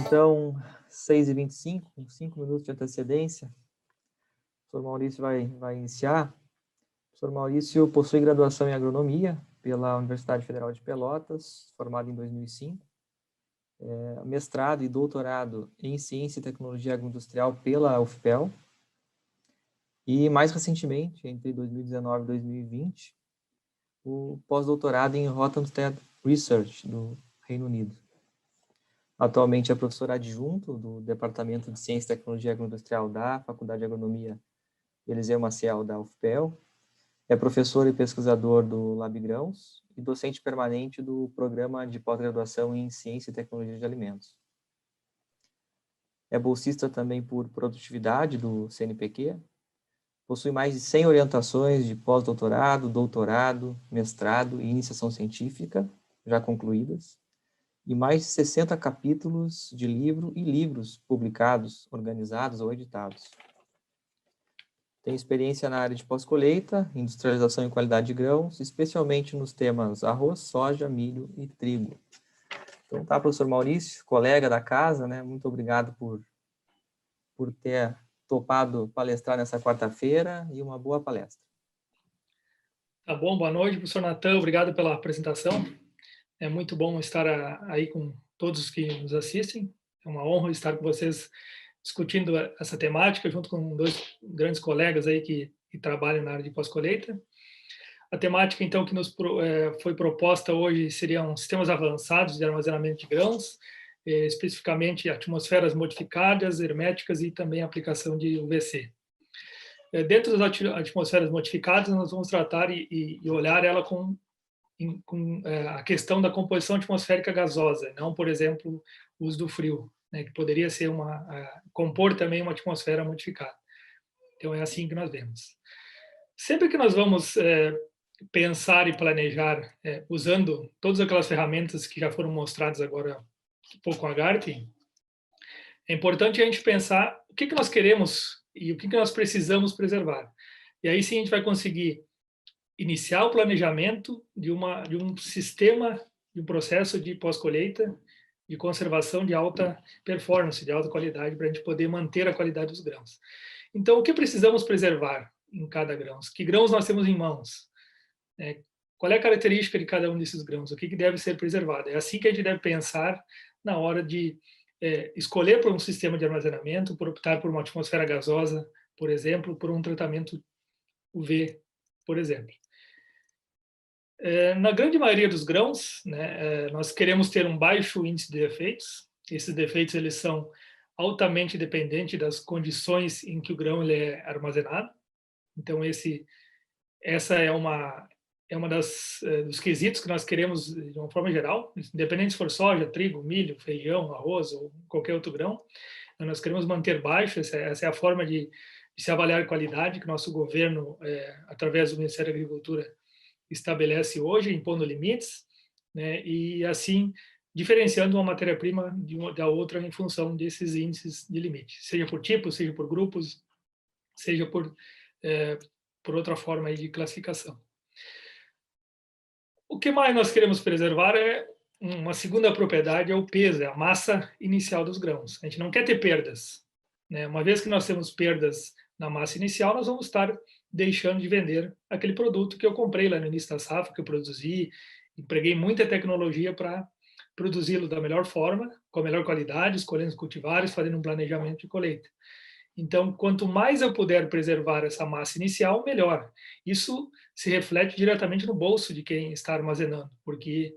Então, 6h25, com 5 minutos de antecedência, o professor Maurício vai iniciar. O professor Maurício possui graduação em agronomia pela Universidade Federal de Pelotas, formado em 2005, mestrado e doutorado em ciência e tecnologia agroindustrial pela UFPEL, e mais recentemente, entre 2019 e 2020, o pós-doutorado em Rothamsted Research, do Reino Unido. Atualmente é professor adjunto do Departamento de Ciência e Tecnologia Agroindustrial da Faculdade de Agronomia Eliseu Maciel, da UFPEL. É professor e pesquisador do LabGrãos e docente permanente do Programa de Pós-Graduação em Ciência e Tecnologia de Alimentos. É bolsista também por produtividade do CNPq. Possui mais de 100 orientações de pós-doutorado, doutorado, mestrado e iniciação científica, já concluídas, e mais de 60 capítulos de livro e livros publicados, organizados ou editados. Tem experiência na área de pós-colheita, industrialização e qualidade de grãos, especialmente nos temas arroz, soja, milho e trigo. Então tá, professor Maurício, colega da casa, né? Muito obrigado por ter topado palestrar nessa quarta-feira e uma boa palestra. Tá bom, boa noite, professor Natan, obrigado pela apresentação. É muito bom estar aí com todos que nos assistem. É uma honra estar com vocês discutindo essa temática, junto com dois grandes colegas aí que trabalham na área de pós-colheita. A temática, então, que nos foi proposta hoje seriam sistemas avançados de armazenamento de grãos, especificamente atmosferas modificadas, herméticas e também aplicação de UVC. Dentro das atmosferas modificadas, nós vamos tratar e olhar ela com a questão da composição atmosférica gasosa, não, por exemplo, o uso do frio, né, que poderia ser compor também uma atmosfera modificada. Então, é assim que nós vemos. Sempre que nós vamos pensar e planejar usando todas aquelas ferramentas que já foram mostradas agora um pouco com a Gartner, é importante a gente pensar o que nós queremos e o que nós precisamos preservar. E aí sim a gente vai conseguir iniciar o planejamento de um sistema, de um processo de pós-colheita, de conservação de alta performance, de alta qualidade, para a gente poder manter a qualidade dos grãos. Então, o que precisamos preservar em cada grão? Que grãos nós temos em mãos? Qual é a característica de cada um desses grãos? O que deve ser preservado? É assim que a gente deve pensar na hora de escolher por um sistema de armazenamento, por optar por uma atmosfera gasosa, por exemplo, por um tratamento UV, por exemplo. Na grande maioria dos grãos, né, nós queremos ter um baixo índice de defeitos. Esses defeitos eles são altamente dependentes das condições em que o grão ele é armazenado. Então essa é uma dos quesitos que nós queremos de uma forma geral, independente se for soja, trigo, milho, feijão, arroz ou qualquer outro grão. Nós queremos manter baixo. Essa é a forma de se avaliar a qualidade que nosso governo, através do Ministério da Agricultura, estabelece hoje, impondo limites, né, e assim diferenciando uma matéria-prima da outra em função desses índices de limite, seja por tipo, seja por grupos, seja por outra forma aí de classificação. O que mais nós queremos preservar é uma segunda propriedade, é o peso, é a massa inicial dos grãos. A gente não quer ter perdas, né? Uma vez que nós temos perdas na massa inicial, nós vamos estar deixando de vender aquele produto que eu comprei lá no início da safra, que eu produzi, empreguei muita tecnologia para produzi-lo da melhor forma, com a melhor qualidade, escolhendo os cultivares, fazendo um planejamento de colheita. Então, quanto mais eu puder preservar essa massa inicial, melhor. Isso se reflete diretamente no bolso de quem está armazenando, porque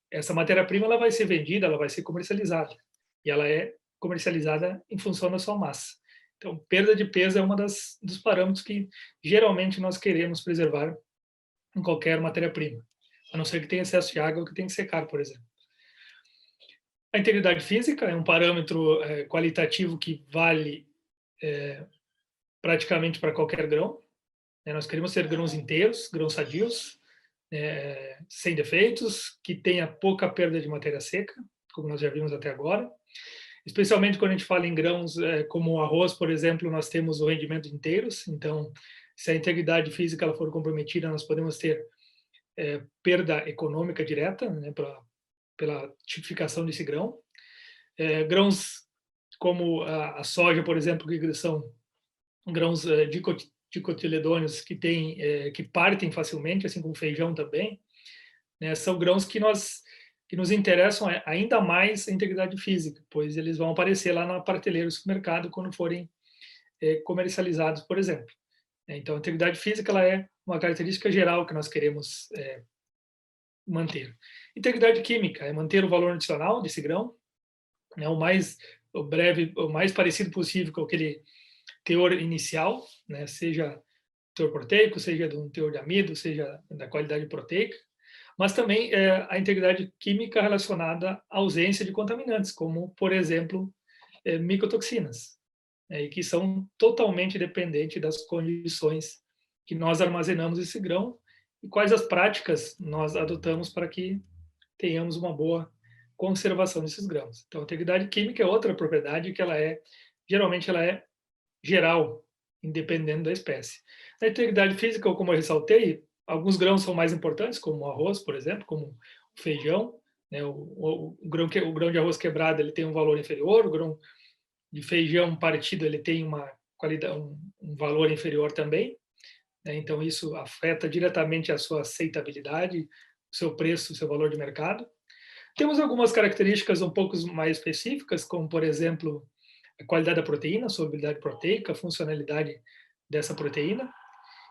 essa matéria-prima ela vai ser vendida, ela vai ser comercializada, e ela é comercializada em função da sua massa. Então, perda de peso é uma dos parâmetros que geralmente nós queremos preservar em qualquer matéria-prima, a não ser que tenha excesso de água, que tem que secar, por exemplo. A integridade física é um parâmetro qualitativo que vale praticamente para qualquer grão. Nós queremos ter grãos inteiros, grãos sadios, sem defeitos, que tenha pouca perda de matéria seca, como nós já vimos até agora. especialmente quando a gente fala em grãos como o arroz, por exemplo, nós temos o rendimento de inteiros, então, se a integridade física ela for comprometida, nós podemos ter perda econômica direta, né, pela tipificação desse grão. Grãos como a soja, por exemplo, que são grãos dicotiledôneos que partem facilmente, assim como o feijão também, né, são grãos que nos interessam ainda mais a integridade física, pois eles vão aparecer lá na prateleira do supermercado quando forem comercializados, por exemplo. Então, a integridade física ela é uma característica geral que nós queremos manter. Integridade química é manter o valor nutricional desse grão, né, o mais parecido possível com aquele teor inicial, né, seja teor proteico, seja de um teor de amido, seja da qualidade proteica, mas também a integridade química relacionada à ausência de contaminantes, como, por exemplo, micotoxinas, e que são totalmente dependentes das condições que nós armazenamos esse grão e quais as práticas nós adotamos para que tenhamos uma boa conservação desses grãos. Então, a integridade química é outra propriedade que geralmente ela é geral, independente da espécie. A integridade física, como eu ressaltei, alguns grãos são mais importantes, como o arroz, por exemplo, como o feijão, né? O grão de arroz quebrado ele tem um valor inferior, o grão de feijão partido ele tem uma qualidade, um valor inferior também, né? Então isso afeta diretamente a sua aceitabilidade, o seu preço, o seu valor de mercado. Temos algumas características um pouco mais específicas, como por exemplo a qualidade da proteína, a solubilidade proteica, a funcionalidade dessa proteína.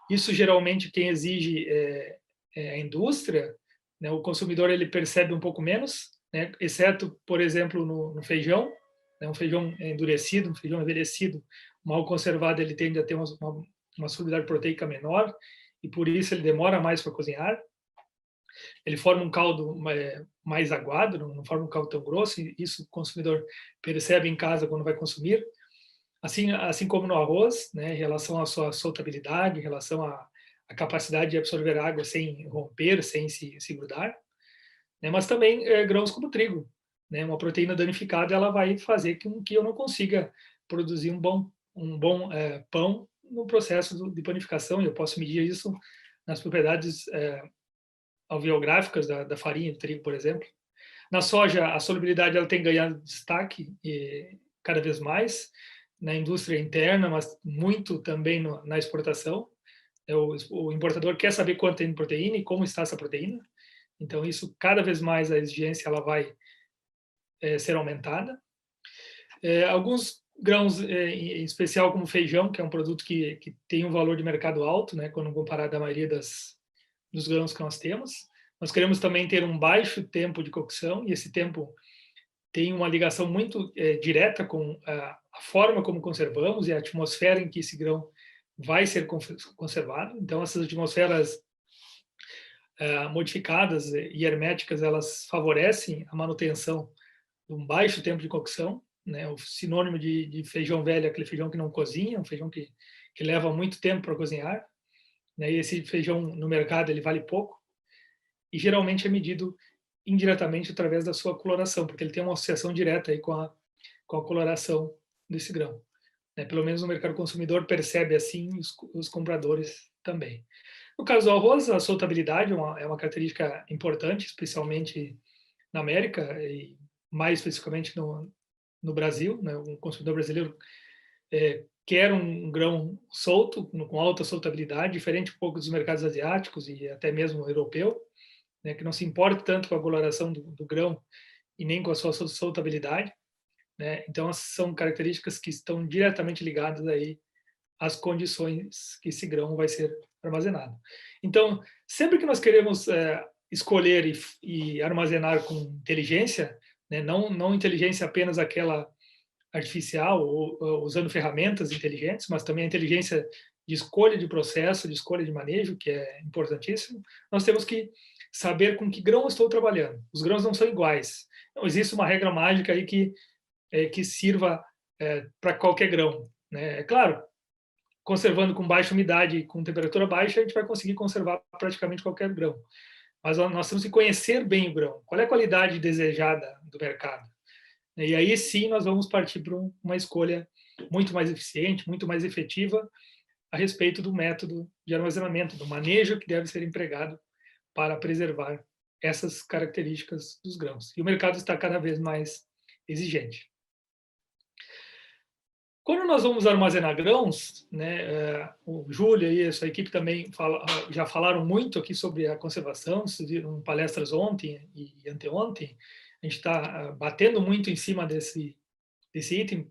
Isso geralmente quem exige é a indústria, né? O consumidor ele percebe um pouco menos, né? Exceto, por exemplo, no feijão, né? Um feijão endurecido, um feijão envelhecido, mal conservado, ele tende a ter uma solubilidade proteica menor e por isso ele demora mais para cozinhar. Ele forma um caldo mais aguado, não forma um caldo tão grosso, e isso o consumidor percebe em casa quando vai consumir. Assim como no arroz, né, em relação à sua soltabilidade, em relação à capacidade de absorver água sem romper, sem se grudar, né, mas também grãos como trigo, né, uma proteína danificada ela vai fazer com que eu não consiga produzir um bom pão no processo de panificação, e eu posso medir isso nas propriedades alveográficas da farinha de trigo, por exemplo. Na soja, a solubilidade ela tem ganhado destaque cada vez mais na indústria interna, mas muito também na exportação. O importador quer saber quanto tem de proteína e como está essa proteína. Então, isso, cada vez mais, a exigência ela vai ser aumentada. Alguns grãos, em especial como feijão, que é um produto que tem um valor de mercado alto, né, quando comparado à maioria dos grãos que nós temos. Nós queremos também ter um baixo tempo de cocção, e esse tempo tem uma ligação muito direta com a forma como conservamos e a atmosfera em que esse grão vai ser conservado. Então, essas atmosferas modificadas e herméticas, elas favorecem a manutenção de um baixo tempo de cocção, né? O sinônimo de feijão velho é aquele feijão que não cozinha, um feijão que leva muito tempo para cozinhar, né? E esse feijão no mercado ele vale pouco e geralmente é medido indiretamente através da sua coloração, porque ele tem uma associação direta aí com a coloração desse grão, né? Pelo menos o mercado consumidor percebe assim, os compradores também. No caso do arroz, a soltabilidade é uma característica importante, especialmente na América e mais especificamente no Brasil, né? O consumidor brasileiro quer um grão solto, com alta soltabilidade, diferente um pouco dos mercados asiáticos e até mesmo europeu, né, que não se importa tanto com a coloração do grão e nem com a sua soltabilidade, né? Então, são características que estão diretamente ligadas aí às condições que esse grão vai ser armazenado. Então, sempre que nós queremos escolher e armazenar com inteligência, né, não inteligência apenas aquela artificial ou usando ferramentas inteligentes, mas também a inteligência de escolha de processo, de escolha de manejo, que é importantíssimo, nós temos que saber com que grão eu estou trabalhando. Os grãos não são iguais. Não existe uma regra mágica aí que sirva para qualquer grão, né? É claro, conservando com baixa umidade, com temperatura baixa, a gente vai conseguir conservar praticamente qualquer grão. Mas nós temos que conhecer bem o grão. Qual é a qualidade desejada do mercado? E aí sim nós vamos partir para uma escolha muito mais eficiente, muito mais efetiva a respeito do método de armazenamento, do manejo que deve ser empregado para preservar essas características dos grãos. E o mercado está cada vez mais exigente. Quando nós vamos armazenar grãos, né, o Júlio e a sua equipe também já falaram muito aqui sobre a conservação, vocês viram palestras ontem e anteontem, a gente está batendo muito em cima desse item,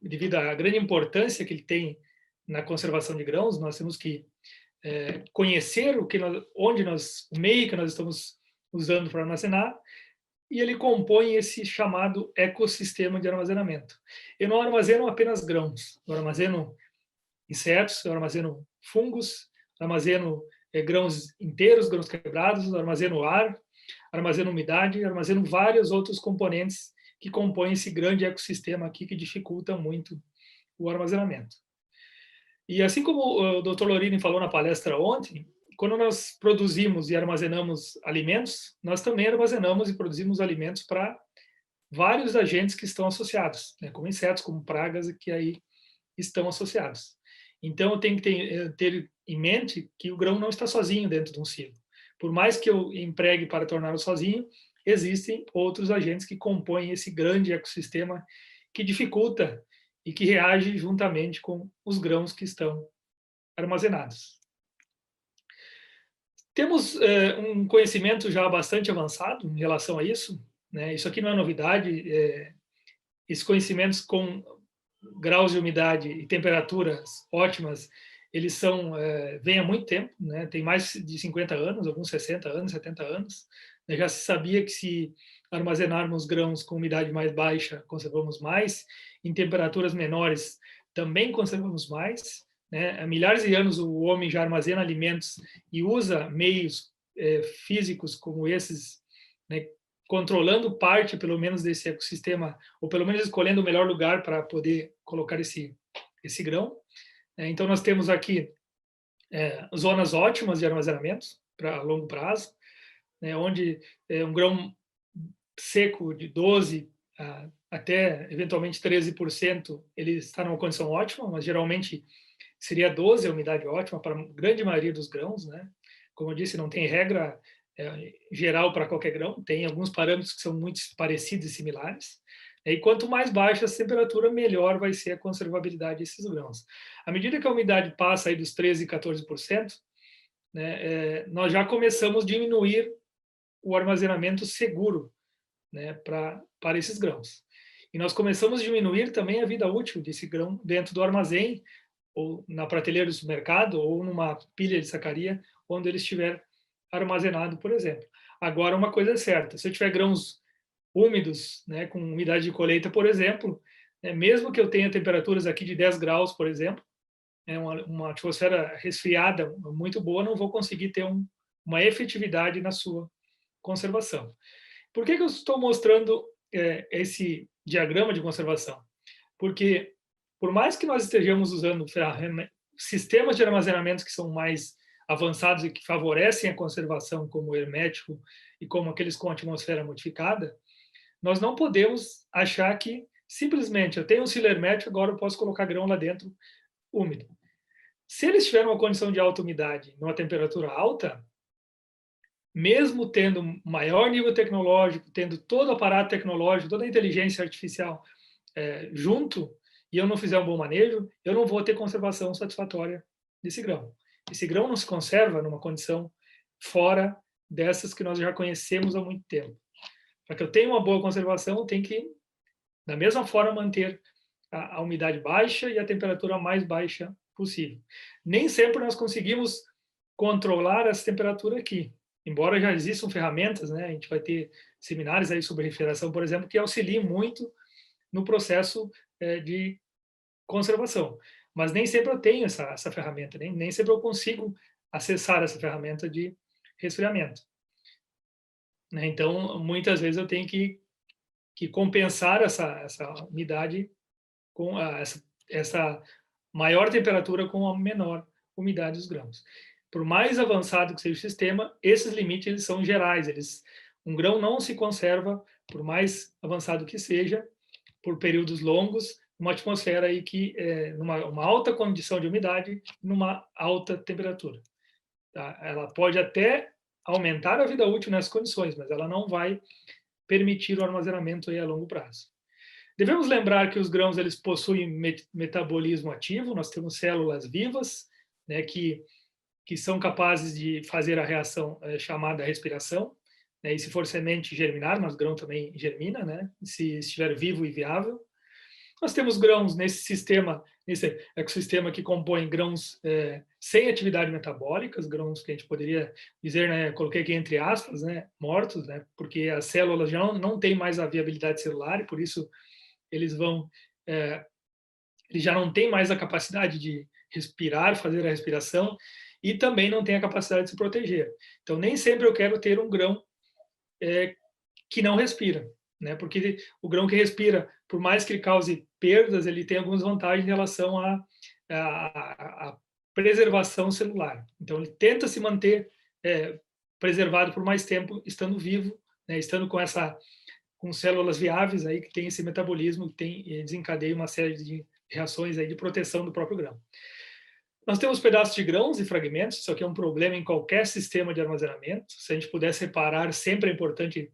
devido à grande importância que ele tem na conservação de grãos. Nós temos que conhecer o meio que nós estamos usando para armazenar, e ele compõe esse chamado ecossistema de armazenamento. Eu não armazeno apenas grãos, eu armazeno insetos, eu armazeno fungos, armazeno grãos inteiros, grãos quebrados, armazeno ar, armazeno umidade, armazeno vários outros componentes que compõem esse grande ecossistema aqui que dificulta muito o armazenamento. E assim como o Dr. Lorini falou na palestra ontem, quando nós produzimos e armazenamos alimentos, nós também armazenamos e produzimos alimentos para vários agentes que estão associados, né, como insetos, como pragas, que aí estão associados. Então, eu tenho que ter em mente que o grão não está sozinho dentro de um silo. Por mais que eu empregue para torná-lo sozinho, existem outros agentes que compõem esse grande ecossistema que dificulta e que reage juntamente com os grãos que estão armazenados. Temos um conhecimento já bastante avançado em relação a isso, né? Isso aqui não é novidade. Esses conhecimentos com graus de umidade e temperaturas ótimas, eles vêm há muito tempo, né? Tem mais de 50 anos, alguns 60 anos, 70 anos. Já se sabia que se armazenarmos grãos com umidade mais baixa, conservamos mais, em temperaturas menores também conservamos mais. Né? Há milhares de anos o homem já armazena alimentos e usa meios físicos como esses, né, controlando parte, pelo menos, desse ecossistema, ou pelo menos escolhendo o melhor lugar para poder colocar esse grão. Então, nós temos aqui zonas ótimas de armazenamento para longo prazo, né, onde um grão seco de 12% até, eventualmente, 13%, ele está numa condição ótima, mas geralmente seria 12% a umidade ótima para a grande maioria dos grãos, né? Como eu disse, não tem regra geral para qualquer grão, tem alguns parâmetros que são muito parecidos e similares, e quanto mais baixa essa temperatura, melhor vai ser a conservabilidade desses grãos. À medida que a umidade passa aí dos 13% e 14%, né, nós já começamos a diminuir o armazenamento seguro, né, para esses grãos. E nós começamos a diminuir também a vida útil desse grão dentro do armazém, ou na prateleira do supermercado, ou numa pilha de sacaria, onde ele estiver armazenado, por exemplo. Agora, uma coisa é certa, se eu tiver grãos úmidos, né, com umidade de colheita, por exemplo, né, mesmo que eu tenha temperaturas aqui de 10 graus, por exemplo, uma atmosfera resfriada muito boa, não vou conseguir ter uma efetividade na sua conservação. Por que eu estou mostrando esse diagrama de conservação? Porque, por mais que nós estejamos usando sistemas de armazenamento que são mais avançados e que favorecem a conservação, como o hermético e como aqueles com atmosfera modificada, nós não podemos achar que simplesmente eu tenho um silo hermético, agora eu posso colocar grão lá dentro úmido. Se eles tiverem uma condição de alta umidade, numa temperatura alta, mesmo tendo maior nível tecnológico, tendo todo o aparato tecnológico, toda a inteligência artificial junto, e eu não fizer um bom manejo, eu não vou ter conservação satisfatória desse grão. Esse grão não se conserva numa condição fora dessas que nós já conhecemos há muito tempo. Para que eu tenha uma boa conservação, eu tenho que, da mesma forma, manter a umidade baixa e a temperatura mais baixa possível. Nem sempre nós conseguimos controlar essa temperatura aqui, embora já existam ferramentas, né? A gente vai ter seminários aí sobre refrigeração, por exemplo, que auxiliam muito no processo de conservação. Mas nem sempre eu tenho essa ferramenta, nem sempre eu consigo acessar essa ferramenta de resfriamento. Né? Então, muitas vezes eu tenho que compensar essa umidade com essa maior temperatura com a menor umidade dos grãos. Por mais avançado que seja o sistema, esses limites eles são gerais. Um grão não se conserva por mais avançado que seja, por períodos longos, uma atmosfera aí que uma alta condição de umidade, numa alta temperatura. Tá? Ela pode até aumentar a vida útil nessas condições, mas ela não vai permitir o armazenamento aí a longo prazo. Devemos lembrar que os grãos eles possuem metabolismo ativo, nós temos células vivas, né, que são capazes de fazer a reação chamada respiração, né, e se for semente germinar, mas grão também germina, né, se estiver vivo e viável. Nós temos grãos nesse sistema, nesse ecossistema que compõe grãos sem atividade metabólica, grãos que a gente poderia dizer, né, coloquei aqui entre aspas, né, mortos, né, porque as células já não têm mais a viabilidade celular e por isso eles já não têm mais a capacidade de respirar, fazer a respiração e também não tem a capacidade de se proteger. Então, nem sempre eu quero ter um grão que não respira, né? Porque o grão que respira, por mais que ele cause perdas, ele tem algumas vantagens em relação à preservação celular. Então, ele tenta se manter preservado por mais tempo, estando vivo, né? Estando com células viáveis aí que tem esse metabolismo, que desencadeia uma série de reações aí de proteção do próprio grão. Nós temos pedaços de grãos e fragmentos, isso aqui é um problema em qualquer sistema de armazenamento. Se a gente puder separar, sempre é importante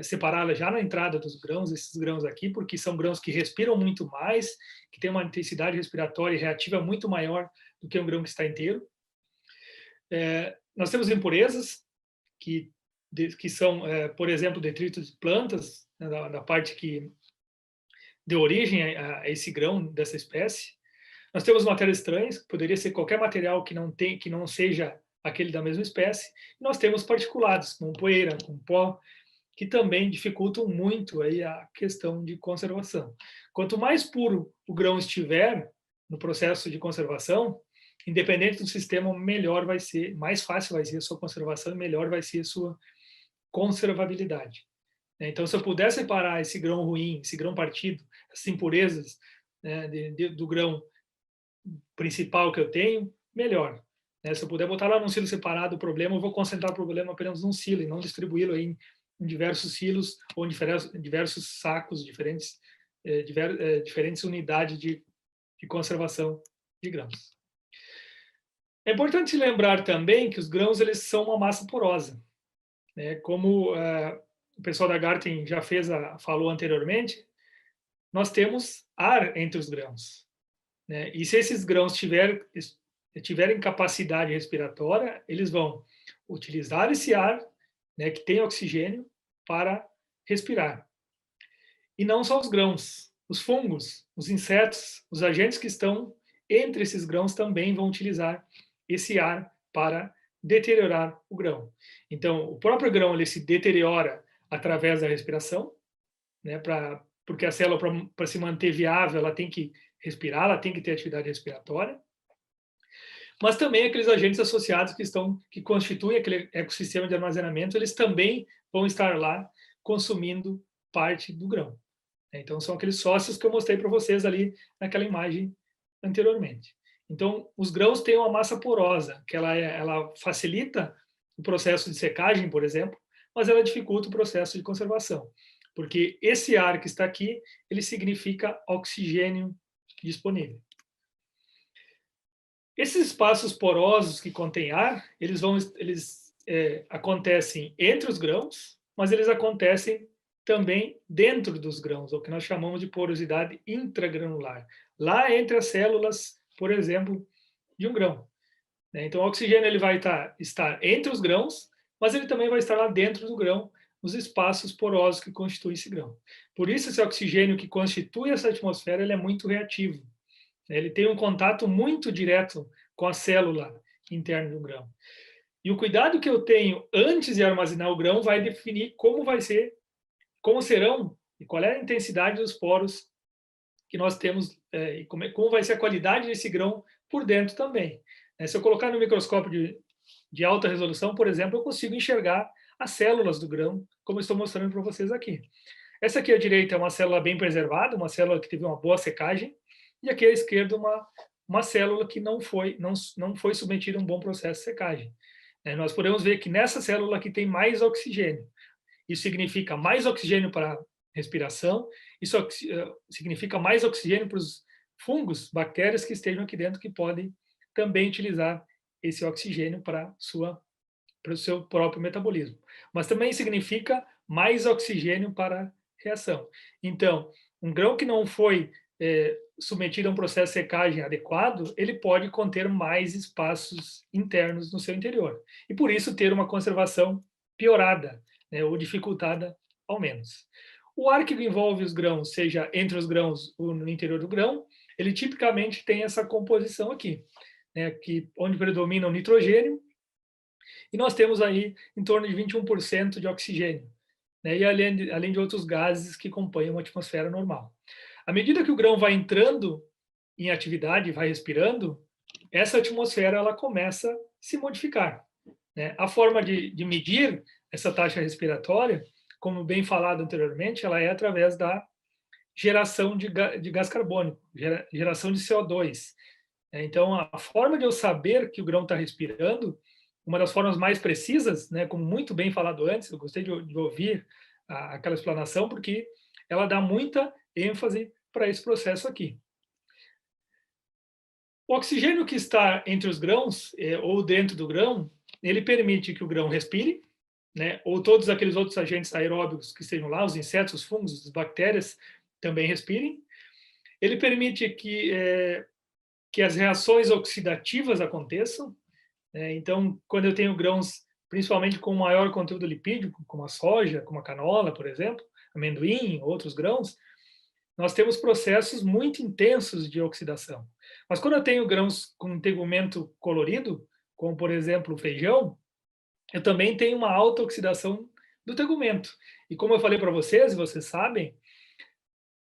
separá-la já na entrada dos grãos, esses grãos aqui, porque são grãos que respiram muito mais, que têm uma intensidade respiratória e reativa muito maior do que um grão que está inteiro. Nós temos impurezas, que são, por exemplo, detritos de plantas, né, da parte que deu origem a esse grão dessa espécie. Nós temos matérias estranhas, que poderia ser qualquer material que não seja aquele da mesma espécie. E nós temos particulados, como poeira, como pó, que também dificultam muito aí a questão de conservação. Quanto mais puro o grão estiver no processo de conservação, independente do sistema, melhor vai ser, mais fácil vai ser a sua conservação e melhor vai ser a sua conservabilidade. Então, se eu puder separar esse grão ruim, esse grão partido, essas impurezas, né, do grão principal que eu tenho, melhor. Se eu puder botar lá num silo separado o problema, eu vou concentrar o problema apenas num silo e não distribuí-lo em diversos silos ou em diversos sacos, diferentes unidades de conservação de grãos. É importante lembrar também que os grãos eles são uma massa porosa, né? Como o pessoal da Garten já falou anteriormente, nós temos ar entre os grãos, né? E se esses grãos tiverem capacidade respiratória, eles vão utilizar esse ar, né, que tem oxigênio, para respirar. E não só os grãos, os fungos, os insetos, os agentes que estão entre esses grãos também vão utilizar esse ar para deteriorar o grão. Então, o próprio grão ele se deteriora através da respiração, né, porque a célula, para se manter viável, ela tem que respirar, ela tem que ter atividade respiratória. Mas também aqueles agentes associados que constituem aquele ecossistema de armazenamento, eles também vão estar lá consumindo parte do grão. Então, são aqueles sócios que eu mostrei para vocês ali naquela imagem anteriormente. Então, os grãos têm uma massa porosa, que ela facilita o processo de secagem, por exemplo, mas ela dificulta o processo de conservação, porque esse ar que está aqui, ele significa oxigênio disponível. Esses espaços porosos que contêm ar, eles acontecem entre os grãos, mas eles acontecem também dentro dos grãos, o que nós chamamos de porosidade intragranular. Lá entre as células, por exemplo, de um grão. Então, o oxigênio ele vai estar entre os grãos, mas ele também vai estar lá dentro do grão, nos espaços porosos que constituem esse grão. Por isso, esse oxigênio que constitui essa atmosfera, ele é muito reativo. Ele tem um contato muito direto com a célula interna do grão. E o cuidado que eu tenho antes de armazenar o grão vai definir como serão e qual é a intensidade dos poros que nós temos e como vai ser a qualidade desse grão por dentro também. Se eu colocar no microscópio de alta resolução, por exemplo, eu consigo enxergar as células do grão, como eu estou mostrando para vocês aqui. Essa aqui à direita é uma célula bem preservada, uma célula que teve uma boa secagem, e aqui à esquerda uma célula que não foi submetida a um bom processo de secagem. Nós podemos ver que nessa célula aqui tem mais oxigênio. Isso significa mais oxigênio para a respiração, isso significa mais oxigênio para os fungos, bactérias que estejam aqui dentro, que podem também utilizar esse oxigênio para o seu próprio metabolismo. Mas também significa mais oxigênio para a reação. Então, um grão que não foi submetido a um processo de secagem adequado, ele pode conter mais espaços internos no seu interior. E por isso ter uma conservação piorada, né, ou dificultada ao menos. O ar que envolve os grãos, seja entre os grãos ou no interior do grão, ele tipicamente tem essa composição aqui, né, onde predomina o nitrogênio, e nós temos aí em torno de 21% de oxigênio, né, e além de outros gases que compõem uma atmosfera normal. À medida que o grão vai entrando em atividade, vai respirando, essa atmosfera ela começa a se modificar, né? A forma de medir essa taxa respiratória, como bem falado anteriormente, ela é através da geração de gás carbônico, geração de CO2. Então, a forma de eu saber que o grão está respirando, uma das formas mais precisas, né, como muito bem falado antes, eu gostei de ouvir aquela explanação, porque ela dá muita ênfase para esse processo aqui. O oxigênio que está entre os grãos, ou dentro do grão, ele permite que o grão respire, né, ou todos aqueles outros agentes aeróbicos que estejam lá, os insetos, os fungos, as bactérias, também respirem. Ele permite que as reações oxidativas aconteçam. Então, quando eu tenho grãos, principalmente com maior conteúdo lipídico, como a soja, como a canola, por exemplo, amendoim, outros grãos, nós temos processos muito intensos de oxidação. Mas quando eu tenho grãos com tegumento colorido, como por exemplo o feijão, eu também tenho uma alta oxidação do tegumento. E como eu falei para vocês, e vocês sabem,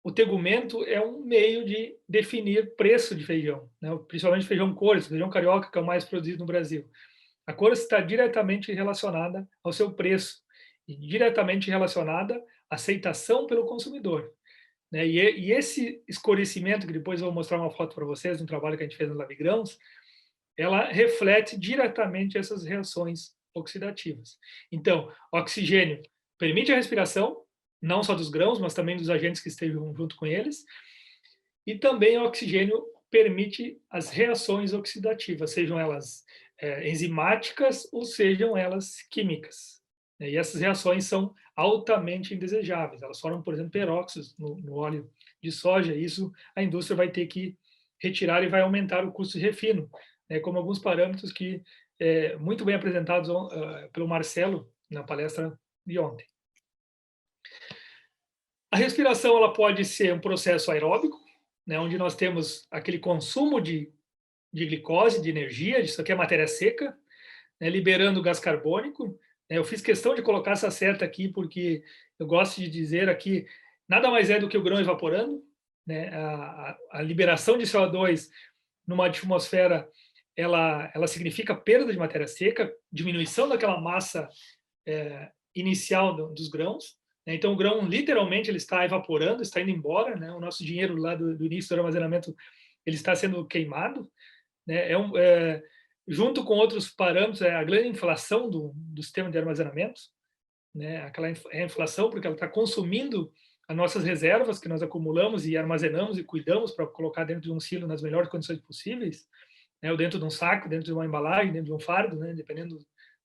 o tegumento é um meio de definir preço de feijão, né? Principalmente feijão cores, feijão carioca, que é o mais produzido no Brasil. A cor está diretamente relacionada ao seu preço e diretamente relacionada à aceitação pelo consumidor, né? E esse escurecimento, que depois eu vou mostrar uma foto para vocês, de um trabalho que a gente fez no Labigrãos, ela reflete diretamente essas reações oxidativas. Então, oxigênio permite a respiração, não só dos grãos, mas também dos agentes que estejam junto com eles, e também o oxigênio permite as reações oxidativas, sejam elas enzimáticas ou sejam elas químicas. E essas reações são altamente indesejáveis. Elas formam, por exemplo, peróxidos no óleo de soja. E isso a indústria vai ter que retirar e vai aumentar o custo de refino, né, como alguns parâmetros que muito bem apresentados pelo Marcelo na palestra de ontem. A respiração ela pode ser um processo aeróbico, né, onde nós temos aquele consumo de glicose, de energia, isso aqui é matéria seca, né, liberando gás carbônico. Eu fiz questão de colocar essa seta aqui porque eu gosto de dizer aqui, nada mais é do que o grão evaporando, né? A liberação de CO2 numa atmosfera, ela significa perda de matéria seca, diminuição daquela massa inicial dos grãos, né? Então o grão literalmente ele está evaporando, está indo embora, né? O nosso dinheiro lá do início do armazenamento ele está sendo queimado, né? Junto com outros parâmetros, a grande inflação do sistema de armazenamento, né? Aquela inflação porque ela está consumindo as nossas reservas que nós acumulamos e armazenamos e cuidamos para colocar dentro de um silo nas melhores condições possíveis, né? Ou dentro de um saco, dentro de uma embalagem, dentro de um fardo, né? Dependendo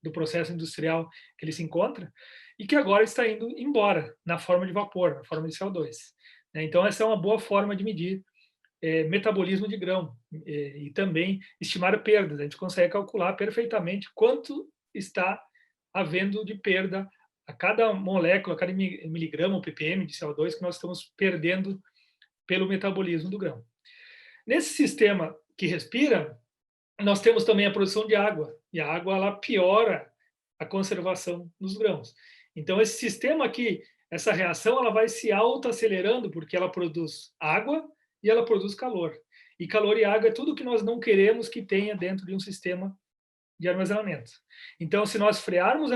do processo industrial que ele se encontra, e que agora está indo embora na forma de vapor, na forma de CO2. Né? Então, essa é uma boa forma de medir metabolismo de grão e também estimar perdas. A gente consegue calcular perfeitamente quanto está havendo de perda a cada molécula, a cada miligrama ou ppm de CO2 que nós estamos perdendo pelo metabolismo do grão. Nesse sistema que respira, nós temos também a produção de água, e a água ela piora a conservação dos grãos. Então, esse sistema aqui, essa reação, ela vai se autoacelerando porque ela produz água e ela produz calor. E calor e água é tudo que nós não queremos que tenha dentro de um sistema de armazenamento. Então, se nós frearmos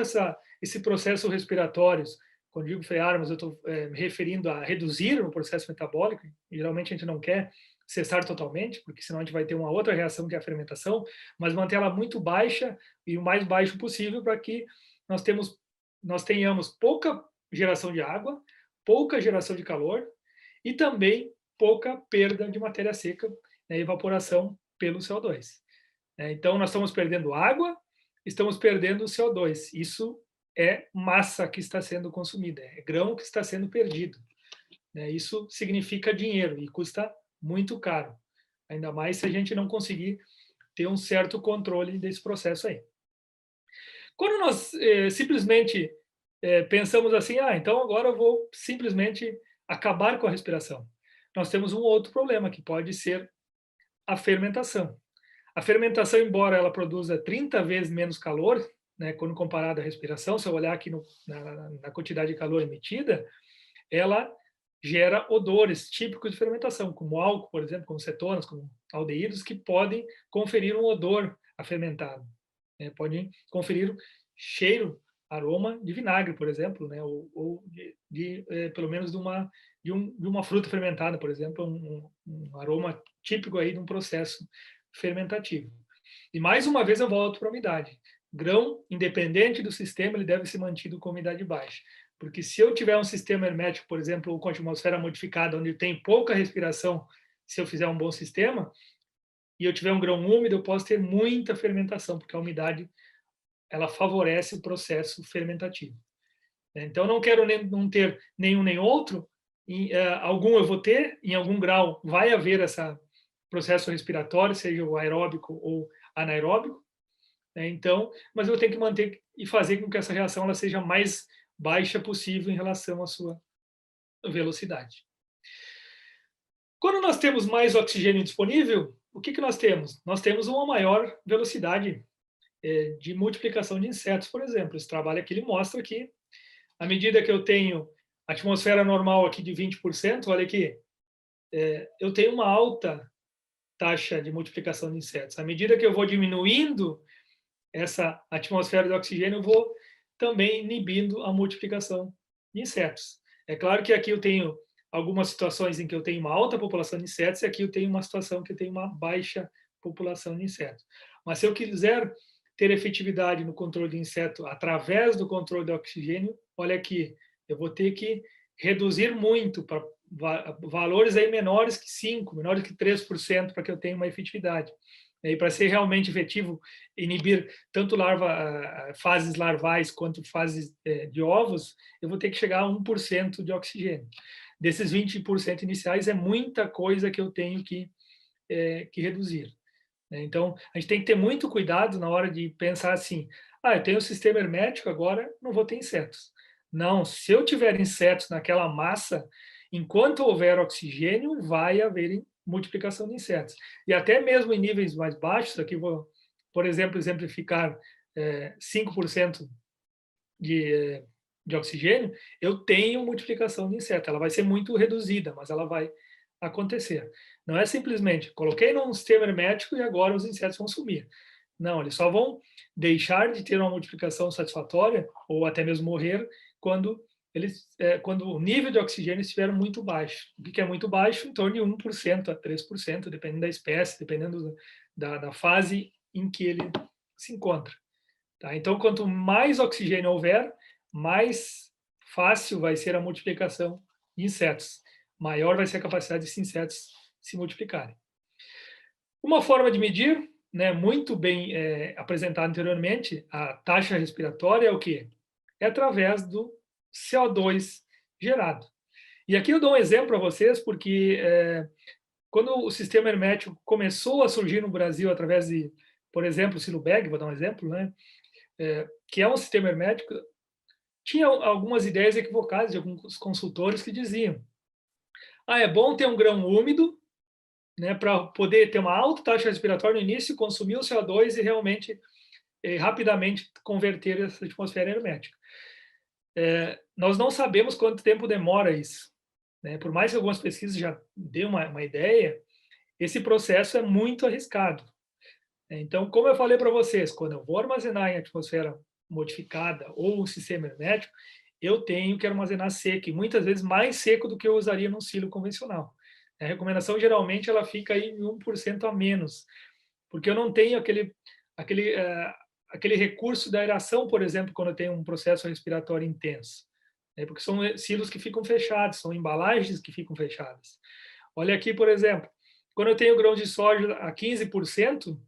esse processo respiratório, quando digo frearmos, eu estou me referindo a reduzir o processo metabólico, geralmente a gente não quer cessar totalmente, porque senão a gente vai ter uma outra reação que é a fermentação, mas manter ela muito baixa e o mais baixo possível para que nós nós tenhamos pouca geração de água, pouca geração de calor e também pouca perda de matéria seca, né, evaporação pelo CO2. Então, nós estamos perdendo água, estamos perdendo o CO2. Isso é massa que está sendo consumida, é grão que está sendo perdido. Isso significa dinheiro e custa muito caro, ainda mais se a gente não conseguir ter um certo controle desse processo aí. Quando nós simplesmente pensamos assim, então agora eu vou simplesmente acabar com a respiração, nós temos um outro problema, que pode ser a fermentação. A fermentação, embora ela produza 30 vezes menos calor, né, quando comparada à respiração, se eu olhar aqui na quantidade de calor emitida, ela gera odores típicos de fermentação, como álcool, por exemplo, como cetonas, como aldeídos, que podem conferir um odor a fermentado. Podem conferir cheiro, aroma de vinagre, por exemplo, né, ou pelo menos de uma fruta fermentada, por exemplo, um aroma típico aí de um processo fermentativo. E mais uma vez eu volto para a umidade. Grão, independente do sistema, ele deve ser mantido com umidade baixa. Porque se eu tiver um sistema hermético, por exemplo, com atmosfera modificada, onde tem pouca respiração, se eu fizer um bom sistema, e eu tiver um grão úmido, eu posso ter muita fermentação, porque a umidade ela favorece o processo fermentativo. Então, não quero não ter nenhum nem outro, algum eu vou ter, em algum grau vai haver esse processo respiratório, seja o aeróbico ou anaeróbico, então, mas eu tenho que manter e fazer com que essa reação ela seja mais baixa possível em relação à sua velocidade. Quando nós temos mais oxigênio disponível, o que nós temos? Nós temos uma maior velocidade de multiplicação de insetos, por exemplo. Esse trabalho aqui ele mostra que, à medida que eu tenho atmosfera normal aqui de 20%, olha aqui, eu tenho uma alta taxa de multiplicação de insetos. À medida que eu vou diminuindo essa atmosfera de oxigênio, eu vou também inibindo a multiplicação de insetos. É claro que aqui eu tenho algumas situações em que eu tenho uma alta população de insetos e aqui eu tenho uma situação que eu tenho uma baixa população de insetos. Mas se eu quiser ter efetividade no controle de inseto através do controle de oxigênio, olha aqui, eu vou ter que reduzir muito para valores aí menores que 5%, menores que 3%, para que eu tenha uma efetividade. E para ser realmente efetivo, inibir tanto fases larvais quanto fases de ovos, eu vou ter que chegar a 1% de oxigênio. Desses 20% iniciais, é muita coisa que eu tenho que reduzir. Então, a gente tem que ter muito cuidado na hora de pensar assim, eu tenho um sistema hermético, agora não vou ter insetos. Não, se eu tiver insetos naquela massa, enquanto houver oxigênio, vai haver multiplicação de insetos. E até mesmo em níveis mais baixos, aqui vou, por exemplo, exemplificar 5% de oxigênio, eu tenho multiplicação de insetos. Ela vai ser muito reduzida, mas ela vai acontecer. Não é simplesmente, coloquei num sistema hermético e agora os insetos vão sumir. Não, eles só vão deixar de ter uma multiplicação satisfatória, ou até mesmo morrer, quando o nível de oxigênio estiver muito baixo. O que é muito baixo? Em torno de 1% a 3%, dependendo da espécie, dependendo da fase em que ele se encontra. Tá? Então, quanto mais oxigênio houver, mais fácil vai ser a multiplicação de insetos. Maior vai ser a capacidade desses insetos se multiplicarem. Uma forma de medir, muito bem apresentada anteriormente, a taxa respiratória é o quê? É através do CO2 gerado. E aqui eu dou um exemplo para vocês, porque quando o sistema hermético começou a surgir no Brasil através de, por exemplo, o Silubeg, vou dar um exemplo, que é um sistema hermético, tinha algumas ideias equivocadas de alguns consultores que diziam: é bom ter um grão úmido, para poder ter uma alta taxa respiratória no início, consumir o CO2 e realmente rapidamente converter essa atmosfera hermética. Nós não sabemos quanto tempo demora isso. Por mais que algumas pesquisas já dêem uma ideia, esse processo é muito arriscado. Então, como eu falei para vocês, quando eu vou armazenar em atmosfera modificada ou um sistema hermético, eu tenho que armazenar seco, e muitas vezes mais seco do que eu usaria num silo convencional. A recomendação, geralmente, ela fica aí em 1% a menos, porque eu não tenho aquele recurso da aeração, por exemplo, quando eu tenho um processo respiratório intenso, né? Porque são silos que ficam fechados, são embalagens que ficam fechadas. Olha aqui, por exemplo, quando eu tenho grãos de soja a 15%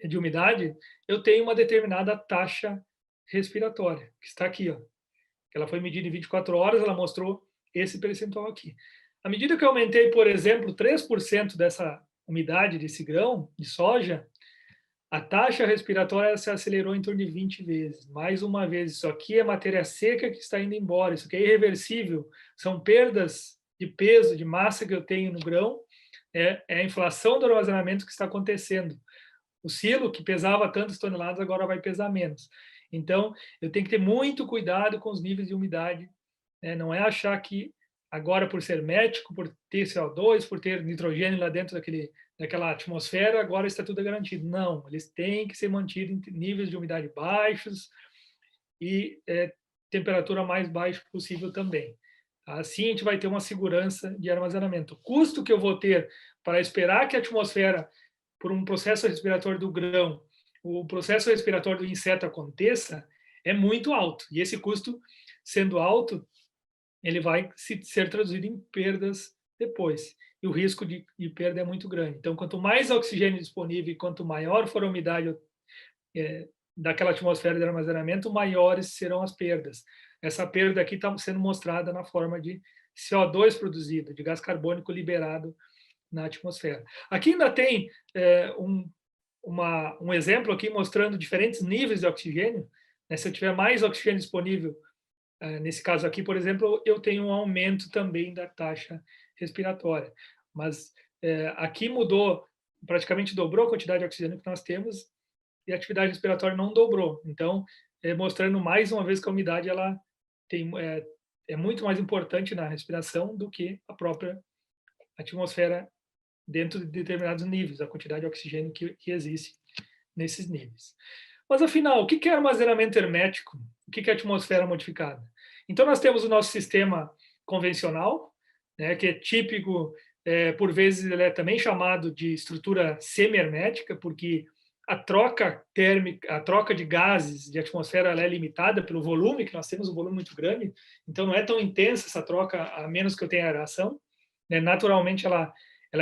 de umidade, eu tenho uma determinada taxa respiratória, que está aqui, ó. Ela foi medida em 24 horas, ela mostrou esse percentual aqui. À medida que eu aumentei, por exemplo, 3% dessa umidade desse grão de soja, a taxa respiratória se acelerou em torno de 20 vezes. Mais uma vez, isso aqui é matéria seca que está indo embora, isso aqui é irreversível. São perdas de peso, de massa que eu tenho no grão, é a inflação do armazenamento que está acontecendo. O silo, que pesava tantas toneladas, agora vai pesar menos. Então, eu tenho que ter muito cuidado com os níveis de umidade, né? Não é achar que agora, por ser hermético, por ter CO2, por ter nitrogênio lá dentro daquela atmosfera, agora está tudo garantido. Não, eles têm que ser mantidos em níveis de umidade baixos e temperatura mais baixa possível também. Assim, a gente vai ter uma segurança de armazenamento. O custo que eu vou ter para esperar que a atmosfera, por um processo respiratório do grão, o processo respiratório do inseto aconteça, é muito alto. E esse custo, sendo alto, ele vai ser traduzido em perdas depois. E o risco de perda é muito grande. Então, quanto mais oxigênio disponível e quanto maior for a umidade daquela atmosfera de armazenamento, maiores serão as perdas. Essa perda aqui está sendo mostrada na forma de CO2 produzido, de gás carbônico liberado na atmosfera. Aqui ainda tem um exemplo aqui mostrando diferentes níveis de oxigênio. Né? Se eu tiver mais oxigênio disponível, nesse caso aqui, por exemplo, eu tenho um aumento também da taxa respiratória. Mas aqui mudou, praticamente dobrou a quantidade de oxigênio que nós temos e a atividade respiratória não dobrou. Então, mostrando mais uma vez que a umidade ela é muito mais importante na respiração do que a própria atmosfera dentro de determinados níveis, a quantidade de oxigênio que existe nesses níveis. Mas, afinal, o que é armazenamento hermético? O que é atmosfera modificada? Então, nós temos o nosso sistema convencional, né, que é típico, por vezes ele é também chamado de estrutura semi-hermética, porque a troca térmica, a troca de gases de atmosfera ela é limitada pelo volume, que nós temos um volume muito grande, então não é tão intensa essa troca, a menos que eu tenha aeração. Né? Naturalmente, ela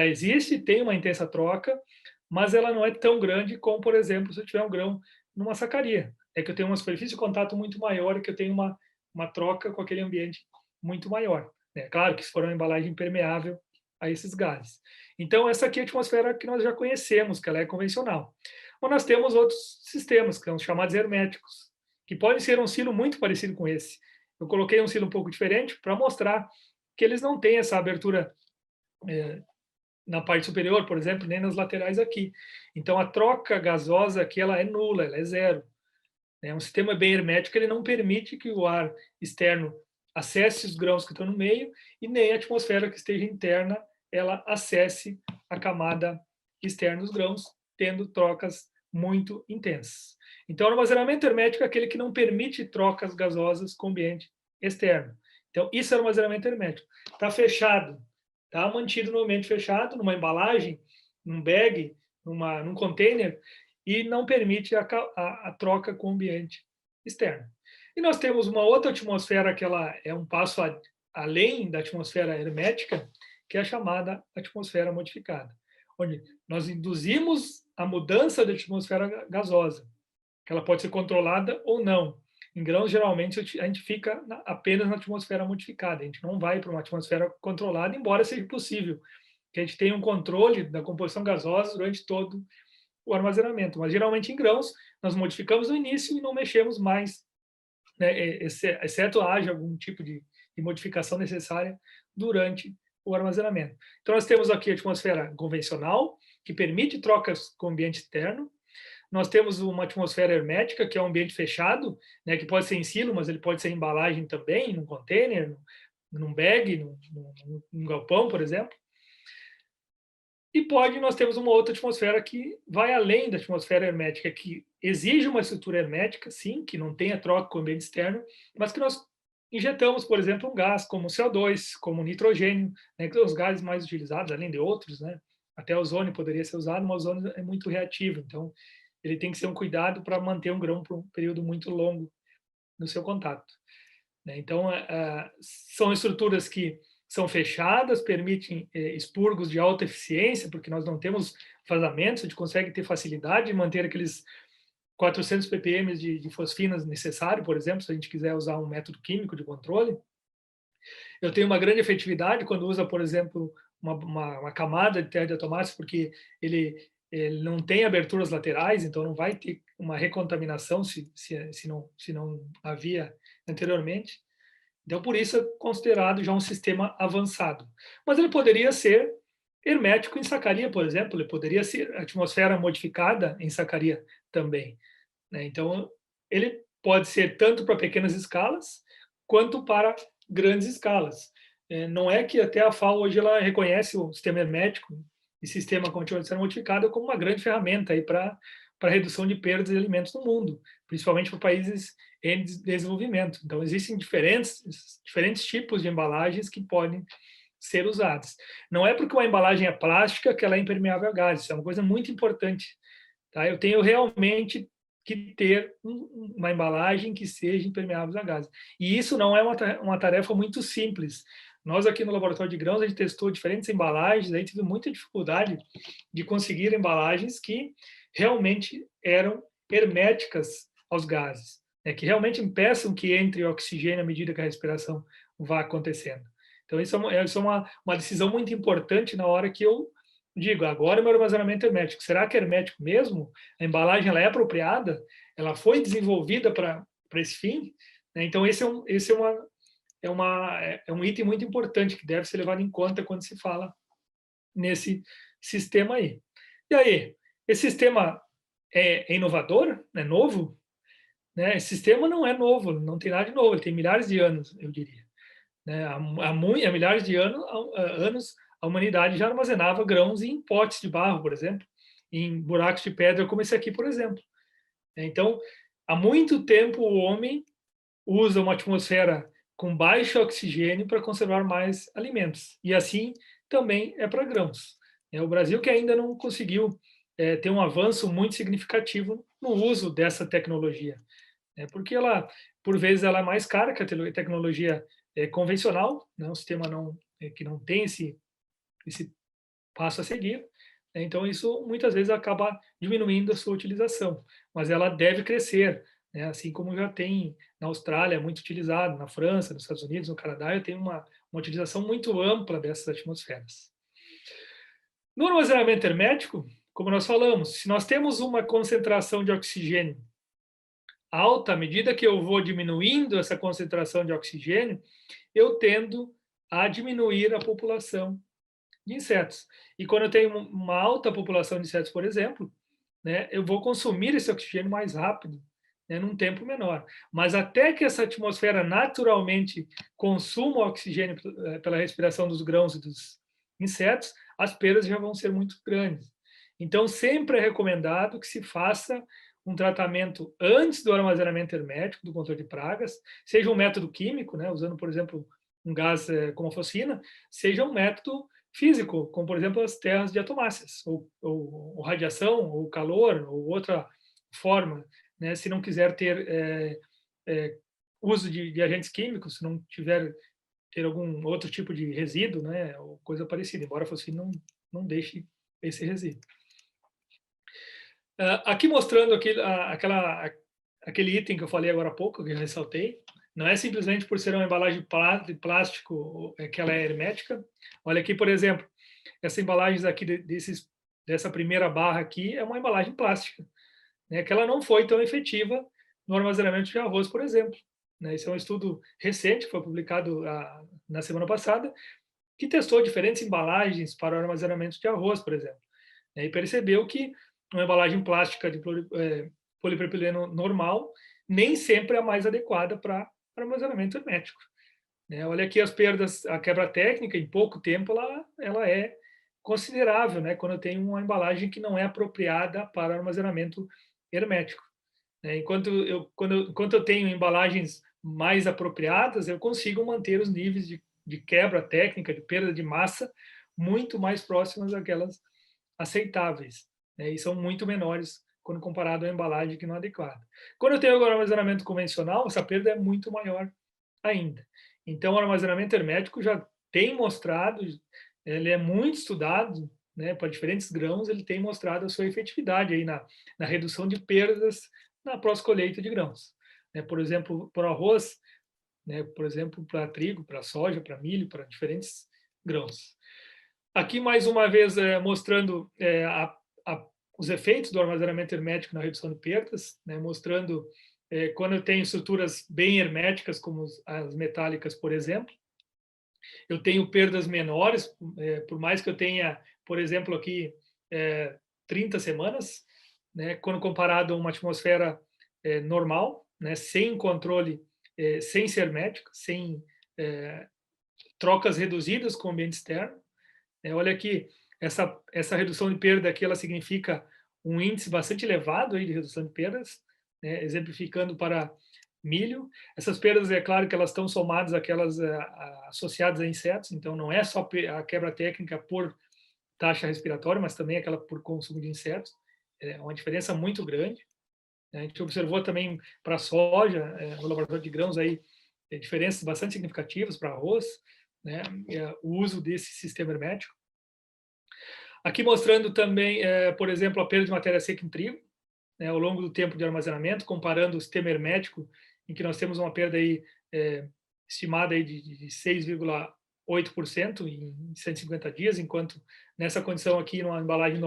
existe, tem uma intensa troca, mas ela não é tão grande como, por exemplo, se eu tiver um grão numa sacaria. É que eu tenho uma superfície de contato muito maior e que eu tenho uma troca com aquele ambiente muito maior. É claro que se for uma embalagem impermeável a esses gases. Então, essa aqui é a atmosfera que nós já conhecemos, que ela é convencional. Mas nós temos outros sistemas, que são os chamados herméticos, que podem ser um silo muito parecido com esse. Eu coloquei um silo um pouco diferente para mostrar que eles não têm essa abertura na parte superior, por exemplo, nem nas laterais aqui. Então, a troca gasosa aqui ela é nula, ela é zero. Um sistema bem hermético, ele não permite que o ar externo acesse os grãos que estão no meio e nem a atmosfera que esteja interna ela acesse a camada externa dos grãos, tendo trocas muito intensas. Então, o armazenamento hermético é aquele que não permite trocas gasosas com o ambiente externo. Então, isso é armazenamento hermético. Está fechado, está mantido no ambiente fechado, numa embalagem, num bag, num container, e não permite a troca com o ambiente externo. E nós temos uma outra atmosfera que ela é um passo além da atmosfera hermética, que é a chamada atmosfera modificada, onde nós induzimos a mudança da atmosfera gasosa, que ela pode ser controlada ou não. Em grãos, geralmente, a gente fica apenas na atmosfera modificada, a gente não vai para uma atmosfera controlada, embora seja possível que a gente tenha um controle da composição gasosa durante todo o armazenamento. Mas, geralmente, em grãos, nós modificamos no início e não mexemos mais, né, exceto haja algum tipo de modificação necessária durante o armazenamento. Então, nós temos aqui a atmosfera convencional, que permite trocas com o ambiente externo. Nós temos uma atmosfera hermética, que é um ambiente fechado, né, que pode ser em silo, mas ele pode ser em embalagem também, num container, num bag, num galpão, por exemplo. E nós temos uma outra atmosfera que vai além da atmosfera hermética, que exige uma estrutura hermética, sim, que não tenha troca com o ambiente externo, mas que nós injetamos, por exemplo, um gás como o CO2, como o nitrogênio, né, que são os gases mais utilizados, além de outros, né? Até o ozônio poderia ser usado, mas o ozônio é muito reativo, então ele tem que ser um cuidado para manter um grão por um período muito longo no seu contato, né? Então, são estruturas que são fechadas, permitem expurgos de alta eficiência, porque nós não temos vazamentos, a gente consegue ter facilidade de manter aqueles 400 ppm de fosfinas necessário, por exemplo, se a gente quiser usar um método químico de controle. Eu tenho uma grande efetividade quando usa, por exemplo, uma camada de terra de atomáceos, porque ele não tem aberturas laterais, então não vai ter uma recontaminação se não havia anteriormente. Então, por isso é considerado já um sistema avançado. Mas ele poderia ser hermético em sacaria, por exemplo, ele poderia ser atmosfera modificada em sacaria também, né? Então, ele pode ser tanto para pequenas escalas, quanto para grandes escalas. Não é que até a FAO hoje ela reconhece o sistema hermético e sistema com atmosfera modificada como uma grande ferramenta aí para redução de perdas de alimentos no mundo, principalmente para países em desenvolvimento. Então, existem diferentes tipos de embalagens que podem ser usadas. Não é porque uma embalagem é plástica que ela é impermeável a gases, isso é uma coisa muito importante, tá? Eu tenho realmente que ter uma embalagem que seja impermeável a gases. E isso não é uma tarefa muito simples. Nós aqui no laboratório de grãos, a gente testou diferentes embalagens, aí tive muita dificuldade de conseguir embalagens que realmente eram herméticas aos gases, né, que realmente impeçam que entre oxigênio à medida que a respiração vá acontecendo. Então, isso é uma decisão muito importante na hora que eu digo, agora o meu armazenamento é hermético. Será que é hermético mesmo? A embalagem ela é apropriada? Ela foi desenvolvida para esse fim? Então, esse é um item muito importante que deve ser levado em conta quando se fala nesse sistema aí. E aí, esse sistema é inovador? É novo? Né? Esse sistema não é novo, não tem nada de novo, ele tem milhares de anos, eu diria. Né? Há milhares de anos, a humanidade já armazenava grãos em potes de barro, por exemplo, em buracos de pedra, como esse aqui, por exemplo. Então, há muito tempo o homem usa uma atmosfera com baixo oxigênio para conservar mais alimentos. E assim também é para grãos. O Brasil que ainda não conseguiu ter um avanço muito significativo no uso dessa tecnologia, porque ela, por vezes, ela é mais cara que a tecnologia convencional, né? Um sistema que não tem esse passo a seguir. Então, isso muitas vezes acaba diminuindo a sua utilização, mas ela deve crescer, né? Assim como já tem na Austrália, é muito utilizado, na França, nos Estados Unidos, no Canadá, já tem uma utilização muito ampla dessas atmosferas. No armazenamento hermético, como nós falamos, se nós temos uma concentração de oxigênio alta, à medida que eu vou diminuindo essa concentração de oxigênio, eu tendo a diminuir a população de insetos. E quando eu tenho uma alta população de insetos, por exemplo, né, eu vou consumir esse oxigênio mais rápido, né, num tempo menor. Mas até que essa atmosfera naturalmente consuma o oxigênio pela respiração dos grãos e dos insetos, as perdas já vão ser muito grandes. Então, sempre é recomendado que se faça um tratamento antes do armazenamento hermético, do controle de pragas, seja um método químico, né, usando, por exemplo, um gás como a fosfina, seja um método físico, como, por exemplo, as terras de atomáceas, ou radiação, ou calor, ou outra forma, né, se não quiser ter uso de agentes químicos, se não tiver ter algum outro tipo de resíduo, né, ou coisa parecida, embora a fosfina não deixe esse resíduo. Aqui mostrando aquele item que eu falei agora há pouco, que eu ressaltei, não é simplesmente por ser uma embalagem de plástico que ela é hermética. Olha aqui, por exemplo, essa embalagem aqui dessa primeira barra aqui é uma embalagem plástica, né, que ela não foi tão efetiva no armazenamento de arroz, por exemplo. Né, esse é um estudo recente, que foi publicado na semana passada, que testou diferentes embalagens para o armazenamento de arroz, por exemplo, né, e percebeu que uma embalagem plástica de polipropileno normal nem sempre é a mais adequada para armazenamento hermético. Né? Olha aqui as perdas, a quebra técnica, em pouco tempo ela é considerável, né? Quando eu tenho uma embalagem que não é apropriada para armazenamento hermético. Né? Enquanto eu tenho embalagens mais apropriadas, eu consigo manter os níveis de quebra técnica, de perda de massa, muito mais próximos daquelas aceitáveis, né? E são muito menores quando comparado à embalagem que não é adequada. Quando eu tenho o armazenamento convencional, essa perda é muito maior ainda. Então, o armazenamento hermético já tem mostrado, ele é muito estudado, né, para diferentes grãos, ele tem mostrado a sua efetividade aí na redução de perdas na pós-colheita de grãos. Né, por exemplo, para o arroz, né, por exemplo, para trigo, para soja, para milho, para diferentes grãos. Aqui, mais uma vez, mostrando os efeitos do armazenamento hermético na redução de perdas, né, mostrando quando eu tenho estruturas bem herméticas, como as metálicas, por exemplo, eu tenho perdas menores, por mais que eu tenha, por exemplo, aqui 30 semanas, né, quando comparado a uma atmosfera normal, né, sem controle, sem ser hermético, sem trocas reduzidas com o ambiente externo. Olha aqui, essa redução de perda aqui, ela significa um índice bastante elevado aí de redução de perdas, né, exemplificando para milho. Essas perdas, é claro que elas estão somadas àquelas associadas a insetos, então não é só a quebra técnica por taxa respiratória, mas também aquela por consumo de insetos. É uma diferença muito grande. A gente observou também para a soja, no laboratório de grãos, aí, diferenças bastante significativas para arroz, né, o uso desse sistema hermético. Aqui mostrando também, por exemplo, a perda de matéria seca em trigo, né, ao longo do tempo de armazenamento, comparando o sistema hermético, em que nós temos uma perda aí, estimada aí de 6,8% em 150 dias, enquanto nessa condição aqui, numa embalagem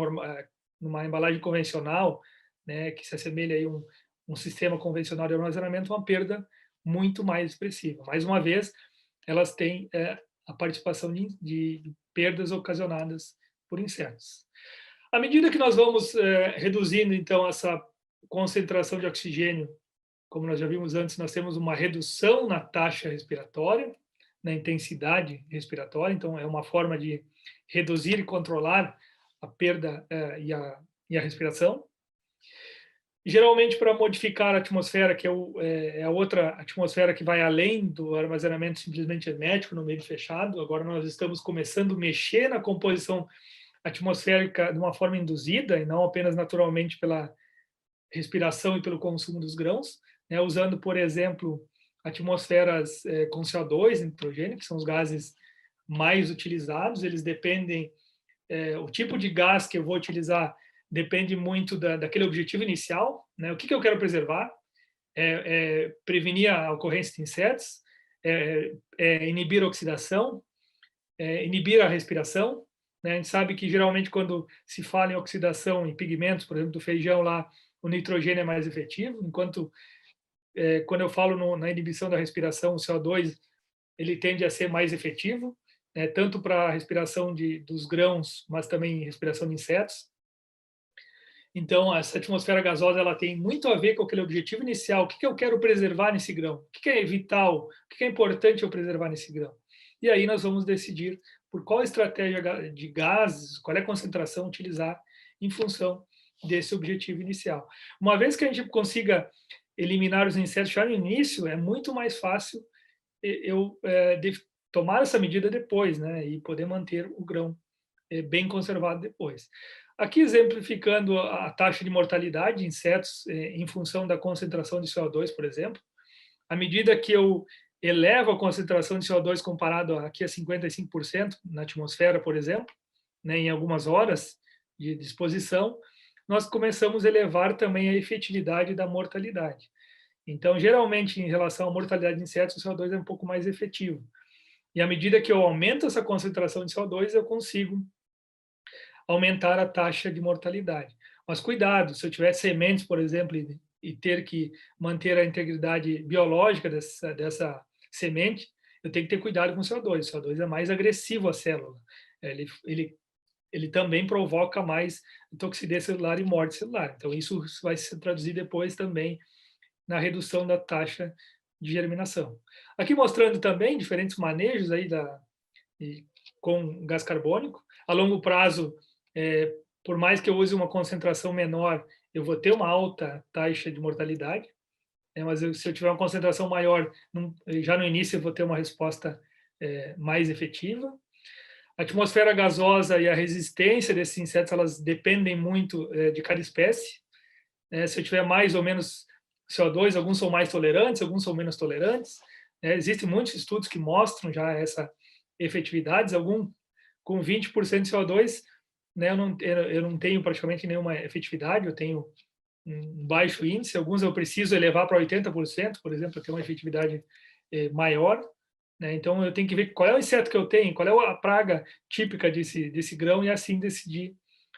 numa embalagem convencional, né, que se assemelha a um sistema convencional de armazenamento, uma perda muito mais expressiva. Mais uma vez, elas têm a participação de perdas ocasionadas por insetos. À medida que nós vamos reduzindo, então, essa concentração de oxigênio, como nós já vimos antes, nós temos uma redução na taxa respiratória, na intensidade respiratória, então é uma forma de reduzir e controlar a perda e a respiração. Geralmente, para modificar a atmosfera, que é a outra atmosfera que vai além do armazenamento simplesmente hermético no meio fechado, agora nós estamos começando a mexer na composição atmosférica de uma forma induzida, e não apenas naturalmente pela respiração e pelo consumo dos grãos, né, usando, por exemplo, atmosferas com CO2, nitrogênio, que são os gases mais utilizados. Eles dependem, o tipo de gás que eu vou utilizar depende muito daquele objetivo inicial, né? O que eu quero preservar? Prevenir a ocorrência de insetos, inibir a oxidação, inibir a respiração, né? A gente sabe que geralmente quando se fala em oxidação em pigmentos, por exemplo, do feijão lá, o nitrogênio é mais efetivo, enquanto quando eu falo na inibição da respiração, o CO2 ele tende a ser mais efetivo, né? Tanto para a respiração dos grãos, mas também respiração de insetos. Então, essa atmosfera gasosa ela tem muito a ver com aquele objetivo inicial. O que eu quero preservar nesse grão? O que é vital? O que é importante eu preservar nesse grão? E aí nós vamos decidir por qual estratégia de gases, qual é a concentração utilizar em função desse objetivo inicial. Uma vez que a gente consiga eliminar os insetos já no início, é muito mais fácil eu tomar essa medida depois, né, e poder manter o grão bem conservado depois. Aqui exemplificando a taxa de mortalidade de insetos em função da concentração de CO2, por exemplo. À medida que eu elevo a concentração de CO2 comparado aqui a 55% na atmosfera, por exemplo, né, em algumas horas de exposição, nós começamos a elevar também a efetividade da mortalidade. Então, geralmente, em relação à mortalidade de insetos, o CO2 é um pouco mais efetivo. E à medida que eu aumento essa concentração de CO2, eu consigo aumentar a taxa de mortalidade. Mas cuidado, se eu tiver sementes, por exemplo, e ter que manter a integridade biológica dessa semente, eu tenho que ter cuidado com o CO2. O CO2 é mais agressivo à célula. Ele também provoca mais toxidez celular e morte celular. Então, isso vai se traduzir depois também na redução da taxa de germinação. Aqui mostrando também diferentes manejos aí com gás carbônico. A longo prazo, por mais que eu use uma concentração menor, eu vou ter uma alta taxa de mortalidade, mas se eu tiver uma concentração maior, já no início eu vou ter uma resposta mais efetiva. A atmosfera gasosa e a resistência desses insetos, elas dependem muito de cada espécie. Se eu tiver mais ou menos CO2, alguns são mais tolerantes, alguns são menos tolerantes. Existem muitos estudos que mostram já essa efetividade, algum com 20% de CO2, né, eu não tenho praticamente nenhuma efetividade, eu tenho um baixo índice, alguns eu preciso elevar para 80%, por exemplo, para ter uma efetividade maior, né? Então eu tenho que ver qual é o inseto que eu tenho, qual é a praga típica desse grão e assim decidir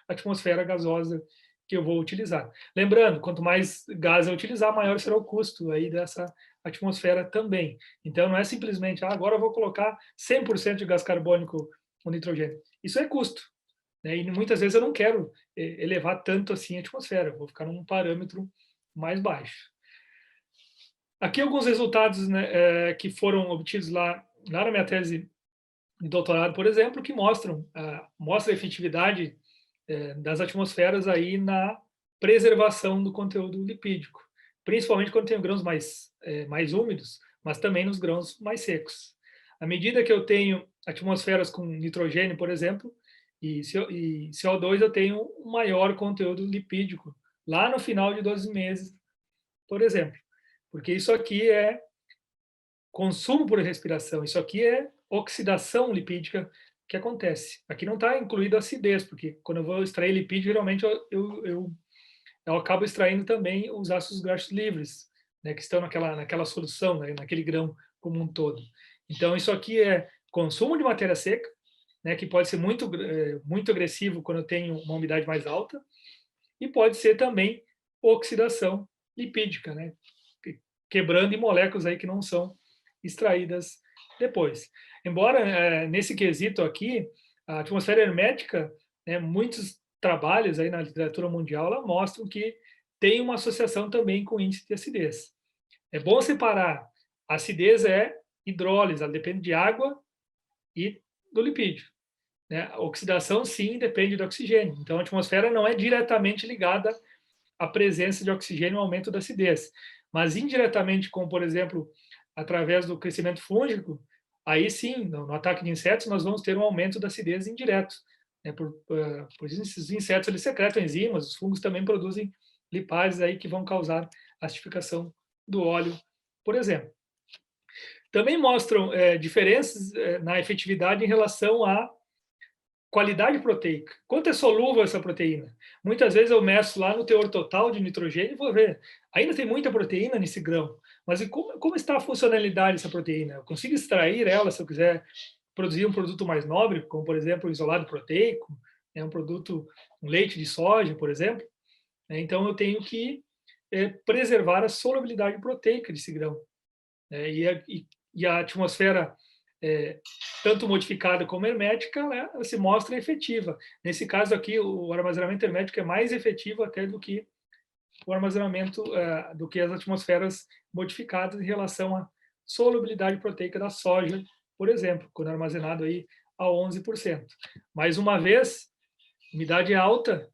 a atmosfera gasosa que eu vou utilizar. Lembrando, quanto mais gás eu utilizar, maior será o custo aí dessa atmosfera também. Então não é simplesmente, agora eu vou colocar 100% de gás carbônico ou nitrogênio. Isso é custo. Né? E muitas vezes eu não quero elevar tanto assim a atmosfera, eu vou ficar num parâmetro mais baixo. Aqui alguns resultados, né, que foram obtidos lá na minha tese de doutorado, por exemplo, que mostram a efetividade das atmosferas aí na preservação do conteúdo lipídico, principalmente quando tem grãos mais úmidos, mas também nos grãos mais secos. À medida que eu tenho atmosferas com nitrogênio, por exemplo, e CO2, eu tenho um maior conteúdo lipídico lá no final de 12 meses, por exemplo. Porque isso aqui é consumo por respiração, isso aqui é oxidação lipídica que acontece. Aqui não está incluído a acidez, porque quando eu vou extrair lipídio, geralmente eu acabo extraindo também os ácidos graxos livres, né, que estão naquela solução, né, naquele grão como um todo. Então, isso aqui é consumo de matéria seca, né, que pode ser muito agressivo quando eu tenho uma umidade mais alta, e pode ser também oxidação lipídica, né, quebrando em moléculas aí que não são extraídas depois. Embora, nesse quesito aqui, a atmosfera hermética, né, muitos trabalhos aí na literatura mundial ela mostram que tem uma associação também com o índice de acidez. É bom separar. A acidez é hidrólise, ela depende de água e do lipídio. Né? A oxidação, sim, depende do oxigênio. Então, a atmosfera não é diretamente ligada à presença de oxigênio e ao aumento da acidez. Mas, indiretamente, como, por exemplo, através do crescimento fúngico, aí sim, no ataque de insetos, nós vamos ter um aumento da acidez indireto. Né? Por esses insetos, eles secretam enzimas, os fungos também produzem lipases aí que vão causar acidificação do óleo, por exemplo. Também mostram diferenças na efetividade em relação à qualidade proteica. Quanto é solúvel essa proteína? Muitas vezes eu meço lá no teor total de nitrogênio e vou ver. Ainda tem muita proteína nesse grão, mas como está a funcionalidade dessa proteína? Eu consigo extrair ela se eu quiser produzir um produto mais nobre, como, por exemplo, o isolado proteico, um leite de soja, por exemplo. Então, eu tenho que preservar a solubilidade proteica desse grão. E a atmosfera, tanto modificada como hermética, ela se mostra efetiva. Nesse caso aqui, o armazenamento hermético é mais efetivo até do que o armazenamento, do que as atmosferas modificadas em relação à solubilidade proteica da soja, por exemplo, quando armazenado aí a 11%. Mais uma vez, umidade alta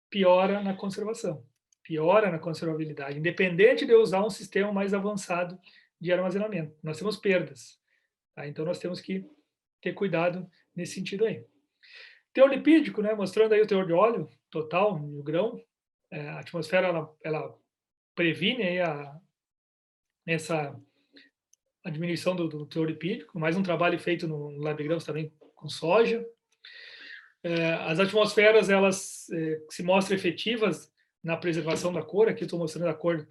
piora na conservação, piora na conservabilidade, independente de eu usar um sistema mais avançado de armazenamento. Nós temos perdas. Tá? Então, nós temos que ter cuidado nesse sentido aí. Teor lipídico, né, mostrando aí o teor de óleo total no grão. A atmosfera ela previne aí essa diminuição do teor lipídico. Mais um trabalho feito no Lab Grãos também com soja. As atmosferas elas se mostram efetivas na preservação da cor. Aqui estou mostrando a cor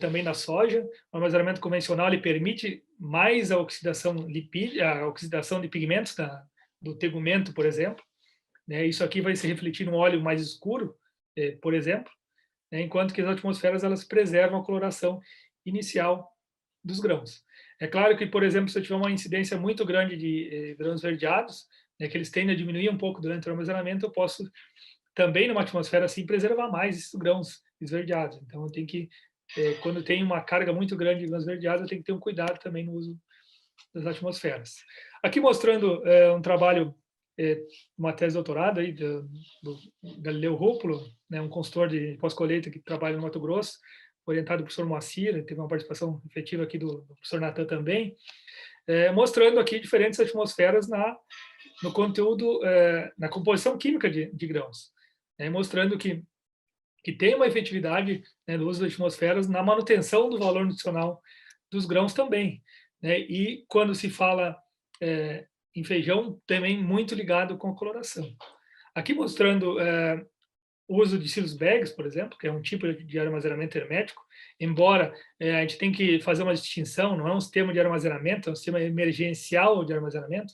também na soja. O armazenamento convencional ele permite mais a oxidação de pigmentos do tegumento, por exemplo. Isso aqui vai se refletir no óleo mais escuro, por exemplo, enquanto que as atmosferas elas preservam a coloração inicial dos grãos. É claro que, por exemplo, se eu tiver uma incidência muito grande de grãos verdeados, que eles tendem a diminuir um pouco durante o armazenamento, eu posso também, numa atmosfera assim, preservar mais esses grãos esverdeados. Então, eu tenho que, quando tem uma carga muito grande de grãos esverdeados, eu tenho que ter um cuidado também no uso das atmosferas. Aqui mostrando um trabalho, uma tese de doutorado aí do Galileu Rúpulo, um consultor de pós-colheita que trabalha no Mato Grosso, orientado pelo professor Moacir, teve uma participação efetiva aqui do professor Natan também, mostrando aqui diferentes atmosferas no conteúdo, na composição química de grãos, mostrando que que tem uma efetividade, né, do uso das atmosferas na manutenção do valor nutricional dos grãos também, né? E quando se fala em feijão, também muito ligado com a coloração. Aqui mostrando o uso de silos bags, por exemplo, que é um tipo de armazenamento hermético, embora a gente tem que fazer uma distinção, não é um sistema de armazenamento, é um sistema emergencial de armazenamento,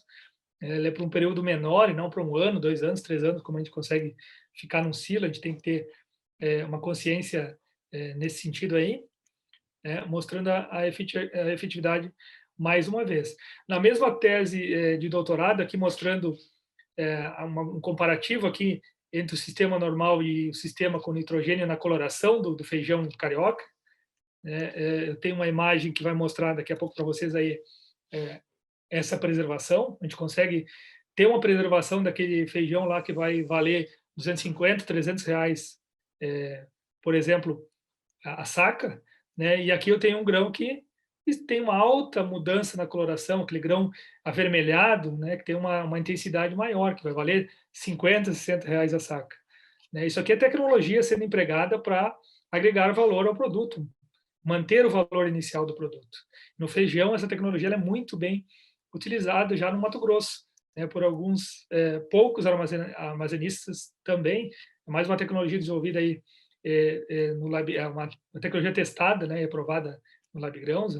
ele é para um período menor e não para 1 ano, 2 anos, 3 anos, como a gente consegue ficar num silo, a gente tem que ter uma consciência nesse sentido aí, mostrando a efetividade mais uma vez. Na mesma tese de doutorado, aqui mostrando um comparativo aqui entre o sistema normal e o sistema com nitrogênio na coloração do feijão carioca. Eu tenho uma imagem que vai mostrar daqui a pouco para vocês aí essa preservação. A gente consegue ter uma preservação daquele feijão lá que vai valer 250, 300 reais, por exemplo, a saca, né? E aqui eu tenho um grão que tem uma alta mudança na coloração, aquele grão avermelhado, né? Que tem uma intensidade maior, que vai valer 50, 60 reais a saca, né? Isso aqui é tecnologia sendo empregada para agregar valor ao produto, manter o valor inicial do produto. No feijão, essa tecnologia é muito bem utilizada já no Mato Grosso, né, por alguns poucos armazenistas também. É mais uma tecnologia desenvolvida aí no Lab, uma tecnologia testada, né, e aprovada no Lab Grãos,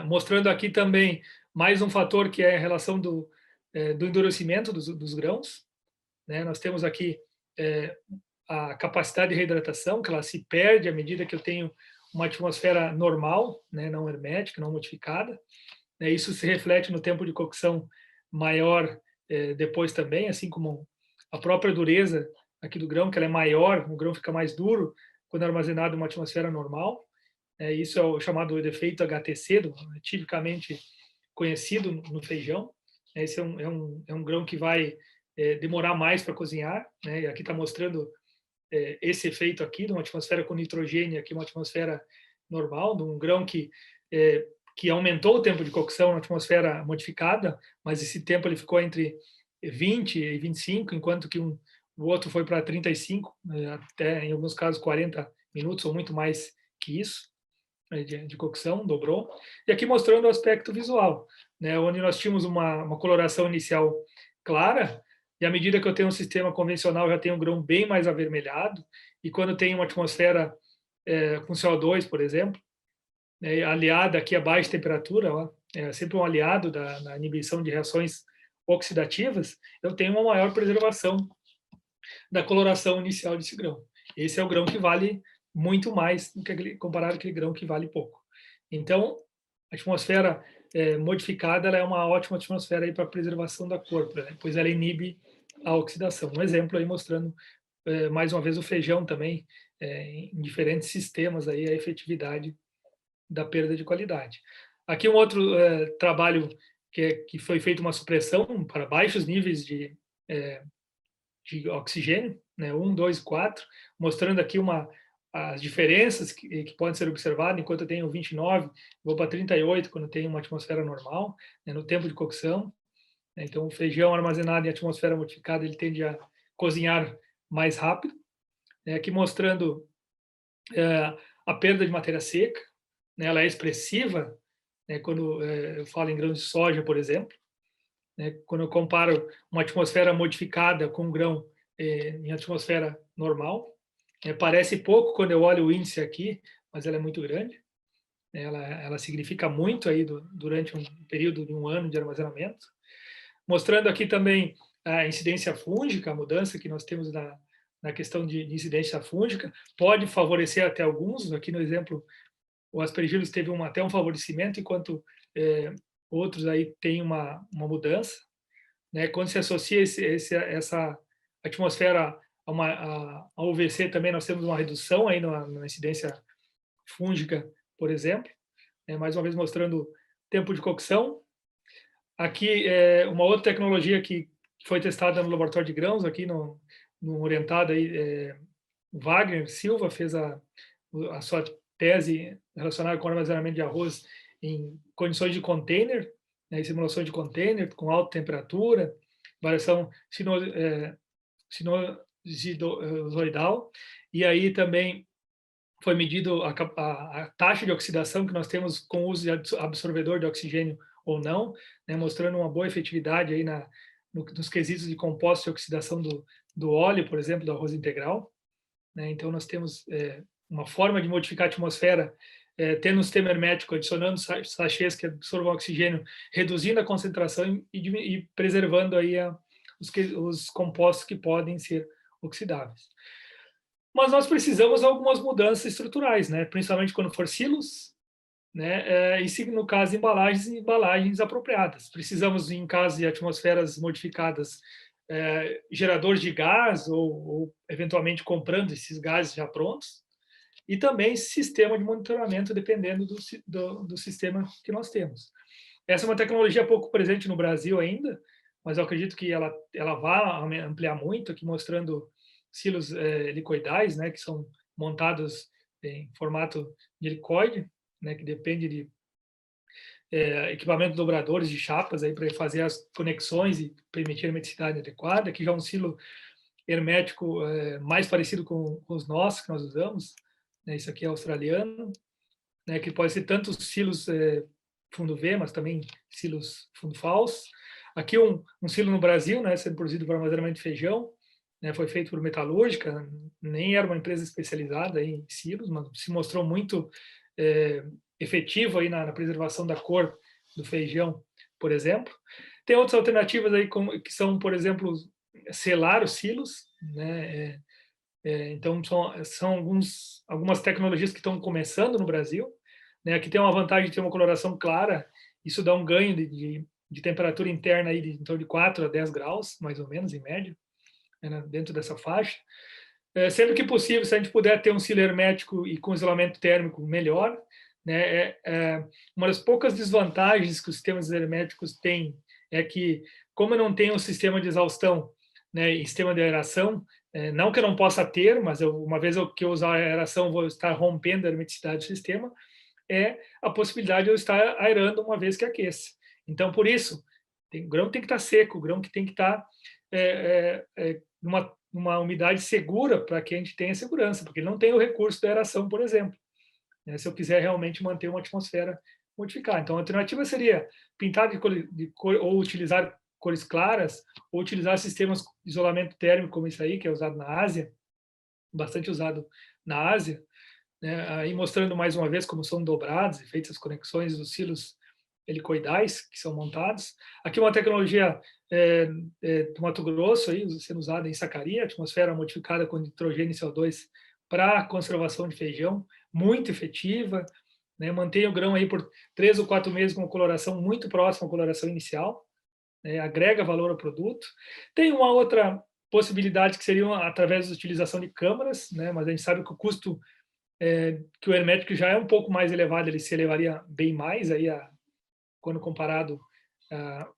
mostrando aqui também mais um fator que é a relação do endurecimento dos grãos, né? Nós temos aqui a capacidade de reidratação, que ela se perde à medida que eu tenho uma atmosfera normal, né, não hermética, não modificada. Isso se reflete no tempo de cocção maior depois também, assim como a própria dureza aqui do grão, que ela é maior, o grão fica mais duro quando é armazenado em uma atmosfera normal. Isso é o chamado efeito HTC, tipicamente conhecido no feijão. Esse é um grão que vai demorar mais para cozinhar, né? E aqui está mostrando esse efeito aqui de uma atmosfera com nitrogênio, aqui uma atmosfera normal, de um grão que aumentou o tempo de cocção na atmosfera modificada, mas esse tempo ele ficou entre 20 e 25, enquanto que o outro foi para 35, até em alguns casos 40 minutos ou muito mais que isso de cocção, dobrou. E aqui mostrando o aspecto visual, né, onde nós tínhamos uma coloração inicial clara, e à medida que eu tenho um sistema convencional, já tenho um grão bem mais avermelhado, e quando eu tenho uma atmosfera com CO2, por exemplo, né, aliada aqui a baixa temperatura, ó, é sempre um aliado na inibição de reações oxidativas, eu tenho uma maior preservação da coloração inicial desse grão. Esse é o grão que vale muito mais do que comparado àquele grão que vale pouco. Então, a atmosfera modificada ela é uma ótima atmosfera para a preservação da cor, né? Pois ela inibe a oxidação. Um exemplo aí mostrando mais uma vez o feijão também em diferentes sistemas aí a efetividade da perda de qualidade. Aqui um outro trabalho que foi feito uma supressão para baixos níveis de oxigênio, né, 1, 2, 4, mostrando aqui as diferenças que podem ser observadas, enquanto eu tenho 29, vou para 38 quando eu tenho uma atmosfera normal, né, no tempo de cocção. Né, então, o feijão armazenado em atmosfera modificada, ele tende a cozinhar mais rápido. Né, aqui mostrando a perda de matéria seca, né, ela é expressiva, né, quando eu falo em grãos de soja, por exemplo. Né, quando eu comparo uma atmosfera modificada com um grão em atmosfera normal, parece pouco quando eu olho o índice aqui, mas ela é muito grande. Ela significa muito aí durante um período de 1 ano de armazenamento. Mostrando aqui também a incidência fúngica, a mudança que nós temos na questão de incidência fúngica, pode favorecer até alguns. Aqui no exemplo, o aspergillus teve até um favorecimento, enquanto outros aí têm uma mudança. Né? Quando se associa essa atmosfera a UVC, também nós temos uma redução aí na incidência fúngica, por exemplo. Mais uma vez mostrando tempo de cocção. Aqui uma outra tecnologia que foi testada no laboratório de grãos, aqui no orientado aí, Wagner Silva fez a sua tese relacionada com o armazenamento de arroz em condições de container, né, em simulação de container, com alta temperatura, variação sinusoidal, e aí também foi medido a taxa de oxidação que nós temos com o uso de absorvedor de oxigênio ou não, né, mostrando uma boa efetividade aí nos quesitos de compostos e oxidação do óleo, por exemplo, do arroz integral. Né? Então, nós temos uma forma de modificar a atmosfera tendo um sistema hermético, adicionando sachês que absorvam oxigênio, reduzindo a concentração e preservando aí os compostos que podem ser oxidáveis. Mas nós precisamos de algumas mudanças estruturais, né? Principalmente quando for silos, né? E se no caso de embalagens apropriadas. Precisamos, em caso de atmosferas modificadas, geradores de gás ou eventualmente comprando esses gases já prontos, e também sistema de monitoramento dependendo do sistema que nós temos. Essa é uma tecnologia pouco presente no Brasil ainda, mas eu acredito que ela vai ampliar muito, aqui mostrando silos helicoidais, né, que são montados em formato de helicoide, né, que depende de equipamento dobradores de chapas aí para fazer as conexões e permitir a hermeticidade adequada. Aqui já é um silo hermético mais parecido com os nossos que nós usamos, né, isso aqui é australiano, né, que pode ser tanto silos fundo V, mas também silos fundo falso. Aqui um silo no Brasil, né, sendo produzido para armazenamento de feijão, né, foi feito por Metalúrgica, nem era uma empresa especializada em silos, mas se mostrou muito efetivo aí na preservação da cor do feijão, por exemplo. Tem outras alternativas aí que são, por exemplo, selar os silos, né? Então são algumas tecnologias que estão começando no Brasil, né? Aqui tem uma vantagem de ter uma coloração clara, isso dá um ganho de temperatura interna aí em torno de 4 a 10 graus, mais ou menos, em média, né, dentro dessa faixa. Sempre que possível, se a gente puder ter um silo hermético e com isolamento térmico, melhor. Né? Uma das poucas desvantagens que os sistemas herméticos têm é que, como eu não tenho um sistema de exaustão, né, e sistema de aeração, não que eu não possa ter, mas uma vez que eu usar a aeração, vou estar rompendo a hermeticidade do sistema, é a possibilidade de eu estar aerando uma vez que aqueça. Então, por isso, o grão tem que estar seco, o grão que tem que estar numa umidade segura para que a gente tenha segurança, porque ele não tem o recurso da aeração, por exemplo, né, se eu quiser realmente manter uma atmosfera modificada. Então, a alternativa seria pintar de cor, ou utilizar cores claras, ou utilizar sistemas de isolamento térmico, como isso aí, que é usado na Ásia, bastante usado na Ásia, né, aí mostrando mais uma vez como são dobrados e feitas as conexões dos silos helicoidais que são montados. Aqui uma tecnologia do Mato Grosso, aí, sendo usada em Sacaria, atmosfera modificada com nitrogênio e CO2 para a conservação de feijão, muito efetiva, né, mantém o grão aí por 3 ou 4 meses com uma coloração muito próxima à coloração inicial, né, agrega valor ao produto. Tem uma outra possibilidade que seria através da utilização de câmaras, né, mas a gente sabe que o custo que o hermético já é um pouco mais elevado, ele se elevaria bem mais aí quando comparado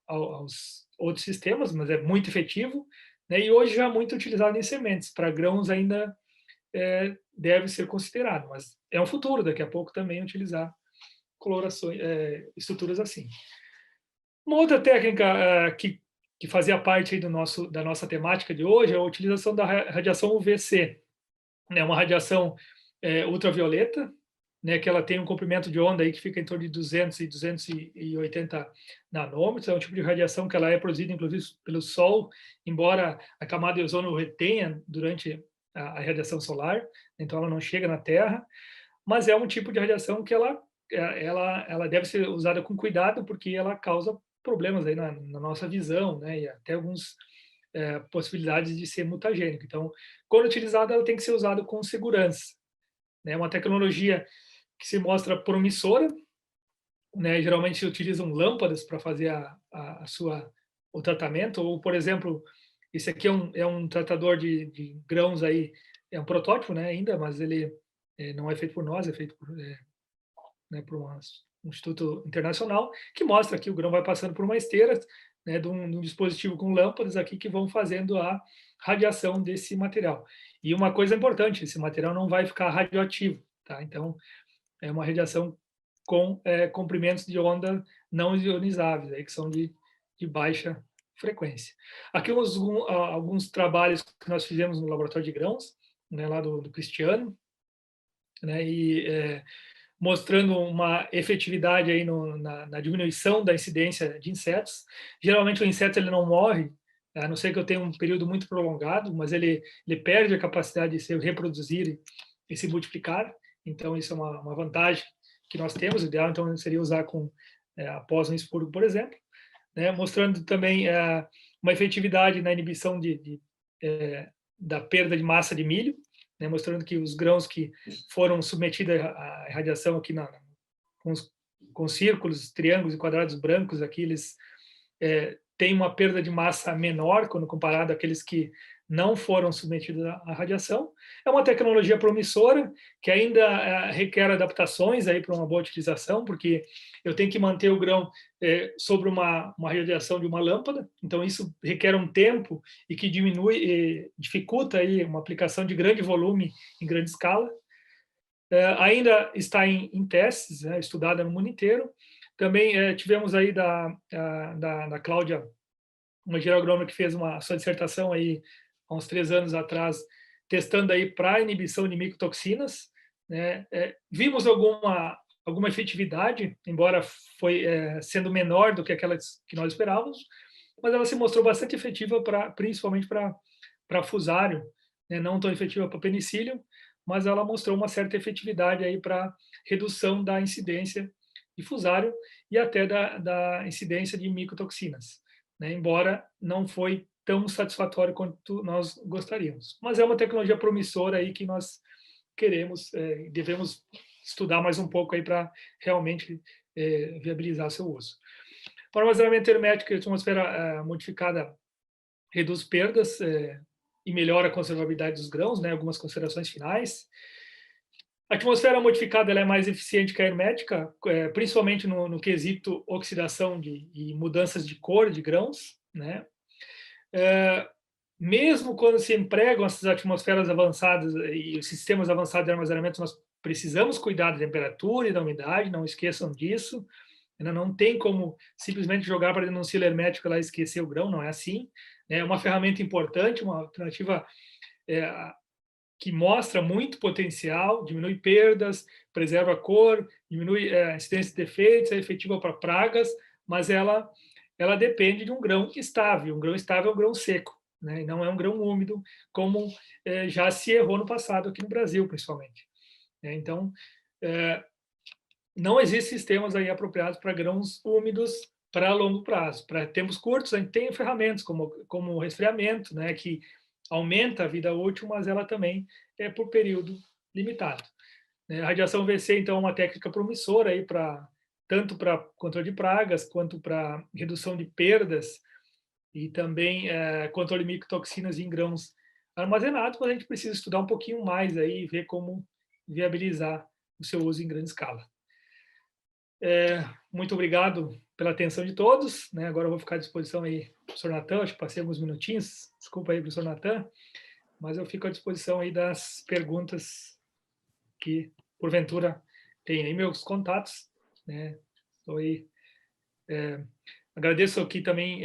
aos outros sistemas, mas é muito efetivo, né, e hoje já é muito utilizado em sementes. Para grãos ainda deve ser considerado, mas é um futuro, daqui a pouco também utilizar colorações, estruturas assim. Uma outra técnica que fazia parte aí da nossa temática de hoje é a utilização da radiação UVC, né, uma radiação ultravioleta, né, que ela tem um comprimento de onda aí que fica em torno de 200 e 280 nanômetros, é um tipo de radiação que ela é produzida inclusive pelo Sol, embora a camada de ozono retenha durante a radiação solar, então ela não chega na Terra, mas é um tipo de radiação que ela deve ser usada com cuidado, porque ela causa problemas aí na nossa visão, né, e até alguns possibilidades de ser mutagênico. Então, quando utilizada, ela tem que ser usada com segurança. É uma tecnologia que se mostra promissora, né? Geralmente se utilizam lâmpadas para fazer o tratamento, ou, por exemplo, esse aqui é um tratador de grãos aí, é um protótipo, né, ainda, mas ele não é feito por nós, é feito por um instituto internacional, que mostra que o grão vai passando por uma esteira, né, de um dispositivo com lâmpadas aqui que vão fazendo a radiação desse material. E uma coisa importante, esse material não vai ficar radioativo, tá? Então, é uma radiação com comprimentos de onda não ionizáveis, aí, que são de baixa frequência. Aqui alguns trabalhos que nós fizemos no laboratório de grãos, né, lá do Cristiano, né, e mostrando uma efetividade aí na diminuição da incidência de insetos. Geralmente o inseto ele não morre, a não ser que eu tenha um período muito prolongado, mas ele perde a capacidade de se reproduzir e se multiplicar. Então isso é uma vantagem que nós temos. O ideal então seria usar após um expurgo, por exemplo, né, mostrando também uma efetividade na inibição da perda de massa de milho, né, mostrando que os grãos que foram submetidos à radiação aqui com círculos, triângulos e quadrados brancos, aqui eles têm uma perda de massa menor quando comparado àqueles que não foram submetidos à radiação. É uma tecnologia promissora que ainda requer adaptações aí para uma boa utilização, porque eu tenho que manter o grão sobre uma radiação de uma lâmpada, então isso requer um tempo e que dificulta aí uma aplicação de grande volume em grande escala. Ainda está em testes, né, estudada no mundo inteiro. Também tivemos aí da Cláudia, uma engenheira agrônoma que fez a sua dissertação aí há uns 3 anos atrás, testando aí para inibição de micotoxinas, né? Vimos alguma efetividade, embora foi sendo menor do que aquelas que nós esperávamos, mas ela se mostrou bastante efetiva principalmente para fusário, né? Não tão efetiva para penicílio, mas ela mostrou uma certa efetividade aí para redução da incidência de fusário e até da incidência de micotoxinas, né? Embora não foi tão satisfatório quanto nós gostaríamos. Mas é uma tecnologia promissora aí que nós queremos, devemos estudar mais um pouco aí para realmente viabilizar seu uso. Para o armazenamento hermético, a atmosfera modificada reduz perdas e melhora a conservabilidade dos grãos, né? Algumas considerações finais. A atmosfera modificada ela é mais eficiente que a hermética, principalmente no quesito oxidação e mudanças de cor de grãos, né? Mesmo quando se empregam essas atmosferas avançadas e os sistemas avançados de armazenamento, nós precisamos cuidar da temperatura e da umidade, não esqueçam disso. Ainda não tem como simplesmente jogar para dentro de um silo hermético lá e esquecer o grão, não é assim. É uma ferramenta importante, uma alternativa que mostra muito potencial, diminui perdas, preserva a cor, diminui a incidência de defeitos, é efetiva para pragas, mas ela depende de um grão estável. Um grão estável é um grão seco, né? E não é um grão úmido, como já se errou no passado aqui no Brasil, principalmente. Então, não existem sistemas aí apropriados para grãos úmidos para longo prazo. Para tempos curtos, a gente tem ferramentas como o resfriamento, né, que aumenta a vida útil, mas ela também é por período limitado. A radiação UVC, então, é uma técnica promissora aí tanto para controle de pragas, quanto para redução de perdas e também controle de micotoxinas em grãos armazenados, mas a gente precisa estudar um pouquinho mais aí e ver como viabilizar o seu uso em grande escala. Muito obrigado pela atenção de todos, né? Agora eu vou ficar à disposição aí, professor Natan, acho que passei alguns minutinhos, desculpa aí, professor Natan, mas eu fico à disposição aí das perguntas que, porventura, tem aí meus contatos, né? Estou aí. Agradeço aqui também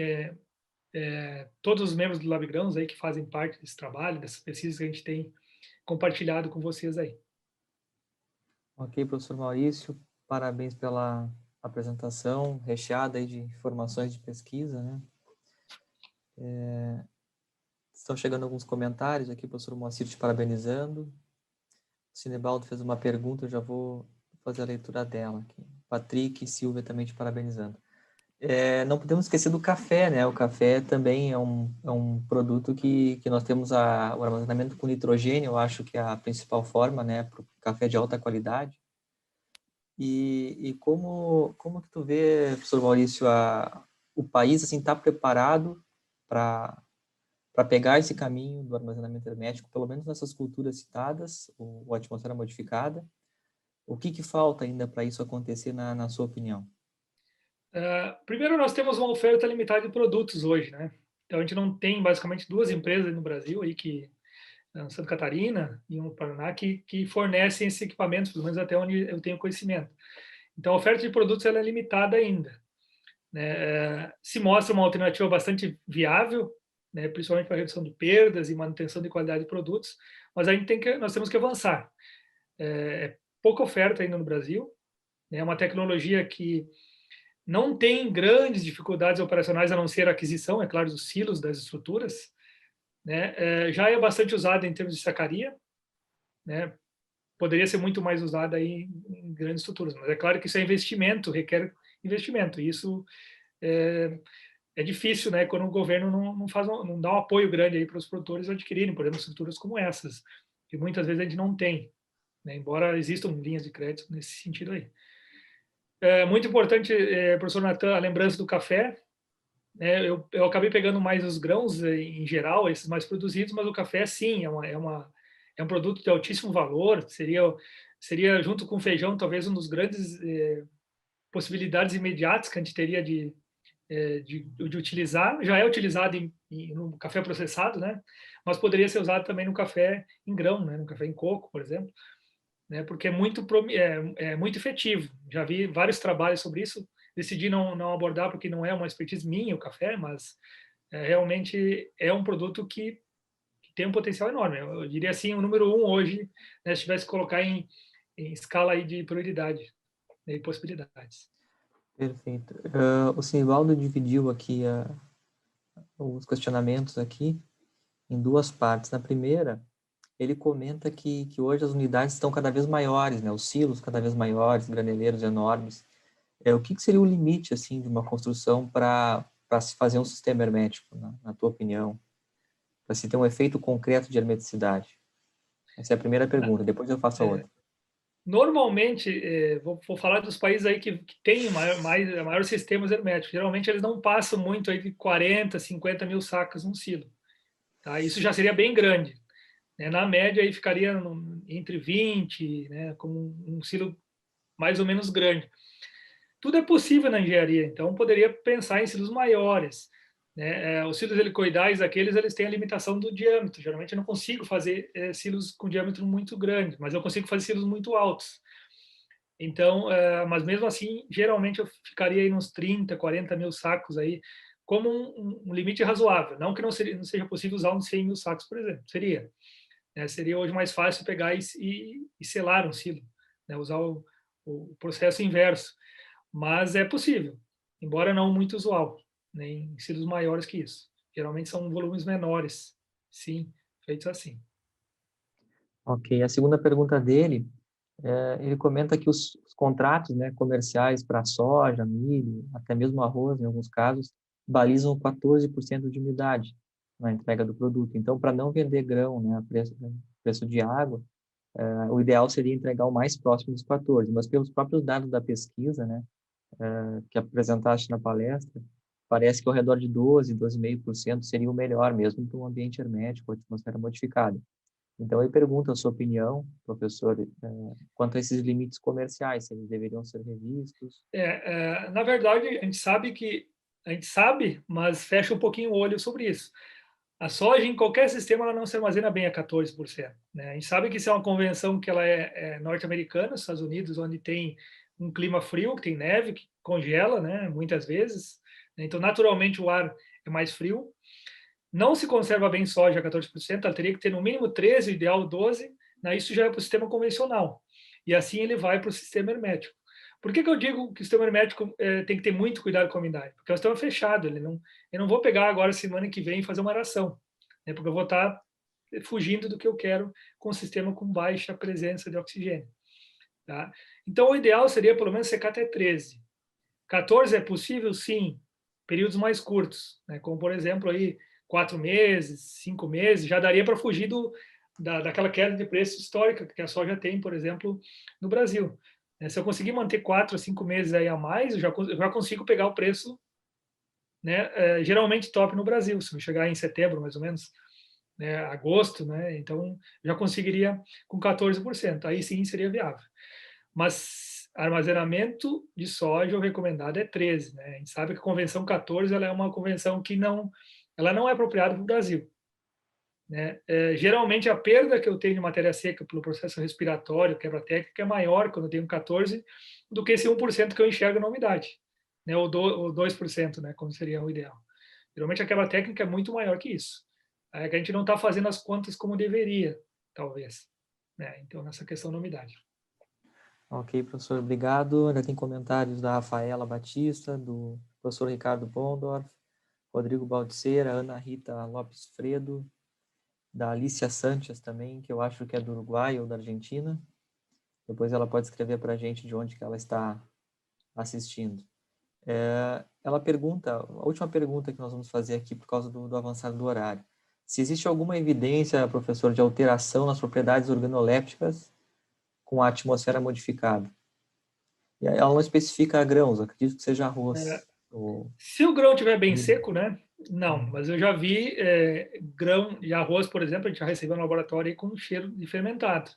todos os membros do LabGrãos aí que fazem parte desse trabalho, dessas pesquisas que a gente tem compartilhado com vocês aí. Ok, professor Maurício, parabéns pela apresentação recheada aí de informações de pesquisa, né? Estão chegando alguns comentários aqui, o professor Moacir te parabenizando. O Cinebaldo fez uma pergunta, eu já vou fazer a leitura dela aqui. Patrick Silva também te parabenizando. Não podemos esquecer do café, né? O café também é um produto que nós temos o armazenamento com nitrogênio, eu acho que é a principal forma, né, para o café de alta qualidade. E como que tu vê, professor Maurício, o país assim está preparado para pegar esse caminho do armazenamento hermético, pelo menos nessas culturas citadas, ou atmosfera modificada? O que falta ainda para isso acontecer, na sua opinião? Primeiro, nós temos uma oferta limitada de produtos hoje, né? Então, a gente não tem basicamente 2 empresas no Brasil, aí Santa Catarina e no Paraná, que fornecem esses equipamentos, pelo menos até onde eu tenho conhecimento. Então, a oferta de produtos ela é limitada ainda. né, se mostra uma alternativa bastante viável, né, principalmente para redução de perdas e manutenção de qualidade de produtos, mas nós temos que avançar. É pouca oferta ainda no Brasil, né, é uma tecnologia que não tem grandes dificuldades operacionais, a não ser a aquisição, é claro, dos silos, das estruturas, né, já é bastante usada em termos de sacaria, né, poderia ser muito mais usada aí em grandes estruturas, mas é claro que isso é investimento, requer investimento, e isso é difícil, né, quando o governo não dá um apoio grande aí para os produtores adquirirem, por exemplo, estruturas como essas, que muitas vezes a gente não tem, né, embora existam linhas de crédito nesse sentido aí. É muito importante, professor Natan, a lembrança do café, né, eu acabei pegando mais os grãos em geral, esses mais produzidos, mas o café, sim, é um produto de altíssimo valor, seria junto com o feijão, talvez um dos grandes possibilidades imediatas que a gente teria de utilizar, já é utilizado no café processado, né? Mas poderia ser usado também no café em grão, né? No café em coco, por exemplo, né? Porque é muito efetivo. Já vi vários trabalhos sobre isso. Decidi não abordar porque não é uma expertise minha o café, mas realmente é um produto que tem um potencial enorme. Eu diria assim, o número um hoje, né, se tivesse que colocar em escala aí de prioridade, né, e possibilidades. Perfeito. O Sinibaldo dividiu aqui os questionamentos aqui em duas partes. Na primeira, ele comenta que hoje as unidades estão cada vez maiores, né? Os silos cada vez maiores, graneleiros enormes. O que seria o limite, assim, de uma construção para se fazer um sistema hermético, na tua opinião? Para se ter um efeito concreto de hermeticidade? Essa é a primeira pergunta, depois eu faço a outra. Normalmente, vou falar dos países aí que têm maiores sistemas herméticos. Geralmente, eles não passam muito aí de 40, 50 mil sacas num silo. Tá? Isso já seria bem grande, né? Na média, aí ficaria entre 20, né, como um silo mais ou menos grande. Tudo é possível na engenharia, então poderia pensar em silos maiores, né? Os silos helicoidais, eles têm a limitação do diâmetro. Geralmente eu não consigo fazer silos com diâmetro muito grande, mas eu consigo fazer silos muito altos. Então, mas mesmo assim, geralmente eu ficaria aí uns 30, 40 mil sacos aí, como um limite razoável. Não que não seja possível usar uns 100 mil sacos, por exemplo. Seria. Seria hoje mais fácil pegar e selar um silo, né? Usar o processo inverso. Mas é possível, embora não muito usual, nem silos maiores que isso. Geralmente são volumes menores, sim, feitos assim. Ok, a segunda pergunta dele, ele comenta que os contratos, né, comerciais para soja, milho, até mesmo arroz, em alguns casos, balizam 14% de umidade na entrega do produto. Então, para não vender grão, né, a preço de água, o ideal seria entregar o mais próximo dos 14, mas pelos próprios dados da pesquisa, né, que apresentaste na palestra, parece que ao redor de 12,5% seria o melhor mesmo para um ambiente hermético, atmosfera modificada. Então, ele pergunta a sua opinião, professor, quanto a esses limites comerciais, se eles deveriam ser revistos. Na verdade, a gente sabe, mas fecha um pouquinho o olho sobre isso. A soja, em qualquer sistema, ela não se armazena bem a 14%. Né? A gente sabe que isso é uma convenção que ela é norte-americana, Estados Unidos, onde tem um clima frio, que tem neve, que congela, né, muitas vezes. Então, naturalmente, o ar é mais frio. Não se conserva bem soja a 14%, ela teria que ter no mínimo 13%, o ideal 12%, né? Isso já é para o sistema convencional. E assim ele vai para o sistema hermético. Por que eu digo que o sistema hermético tem que ter muito cuidado com a umidade? Porque é um sistema fechado, eu não vou pegar agora semana que vem e fazer uma aração, né? Porque eu vou estar fugindo do que eu quero com um sistema com baixa presença de oxigênio. Tá? Então, o ideal seria pelo menos secar até 13. 14 é possível? Sim. Períodos mais curtos, né? Como, por exemplo, aí 4 meses, 5 meses, já daria para fugir daquela queda de preço histórica que a soja tem, por exemplo, no Brasil. Se eu conseguir manter 4 a 5 meses aí a mais, eu já consigo pegar o preço, né, geralmente top no Brasil, se eu chegar em setembro, mais ou menos, né, agosto, né, então já conseguiria com 14%, aí sim seria viável. Mas armazenamento de soja, o recomendado é 13, né? A gente sabe que a convenção 14 ela é uma convenção que ela não é apropriada para o Brasil, né? Geralmente a perda que eu tenho de matéria seca pelo processo respiratório, quebra técnica, é maior quando eu tenho 14 do que esse 1% que eu enxergo na umidade. né, ou 2%, né, como seria o ideal. Geralmente a quebra técnica é muito maior que isso. É que a gente não está fazendo as contas como deveria, talvez. Né? Então, nessa questão da umidade. Ok, professor, obrigado. Ainda tem comentários da Rafaela Batista, do professor Ricardo Pondorf, Rodrigo Baldiceira, Ana Rita Lopes Fredo, da Alicia Sanches também, que eu acho que é do Uruguai ou da Argentina. Depois ela pode escrever para a gente de onde que ela está assistindo. Ela pergunta, a última pergunta que nós vamos fazer aqui por causa do avançado do horário. Se existe alguma evidência, professor, de alteração nas propriedades organolépticas com a atmosfera modificada? E ela não especifica grãos, acredito que seja arroz. Se o grão estiver bem seco, né? Não, mas eu já vi grão de arroz, por exemplo, a gente já recebeu no laboratório com cheiro de fermentado.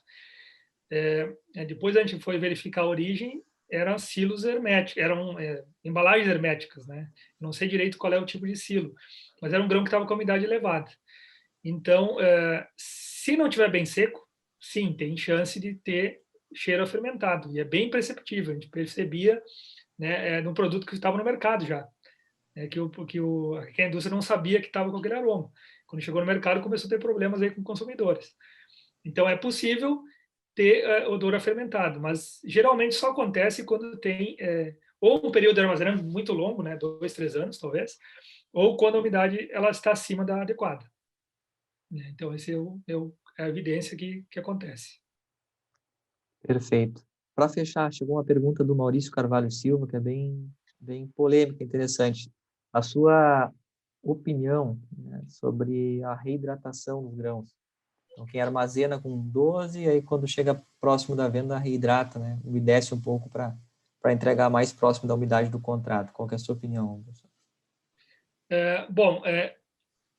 Depois a gente foi verificar a origem, eram silos herméticos, eram embalagens herméticas, né? Não sei direito qual é o tipo de silo, mas era um grão que estava com a umidade elevada. Então, se não estiver bem seco, sim, tem chance de ter cheiro a fermentado, e é bem perceptível, a gente percebia, né, no produto que estava no mercado já, que a indústria não sabia que estava com aquele aroma. Quando chegou no mercado, começou a ter problemas aí com consumidores. Então, é possível ter odor afermentado, mas geralmente só acontece quando tem ou um período de armazenamento muito longo, né, 2, 3 anos, talvez, ou quando a umidade ela está acima da adequada. Então, esse é a evidência que acontece. Perfeito. Para fechar, chegou uma pergunta do Maurício Carvalho Silva, que é bem polêmica, interessante. A sua opinião, né, sobre a reidratação dos grãos. Então, quem armazena com 12, aí quando chega próximo da venda, reidrata, né, umedece um pouco para entregar mais próximo da umidade do contrato. Qual que é a sua opinião, professor? Bom,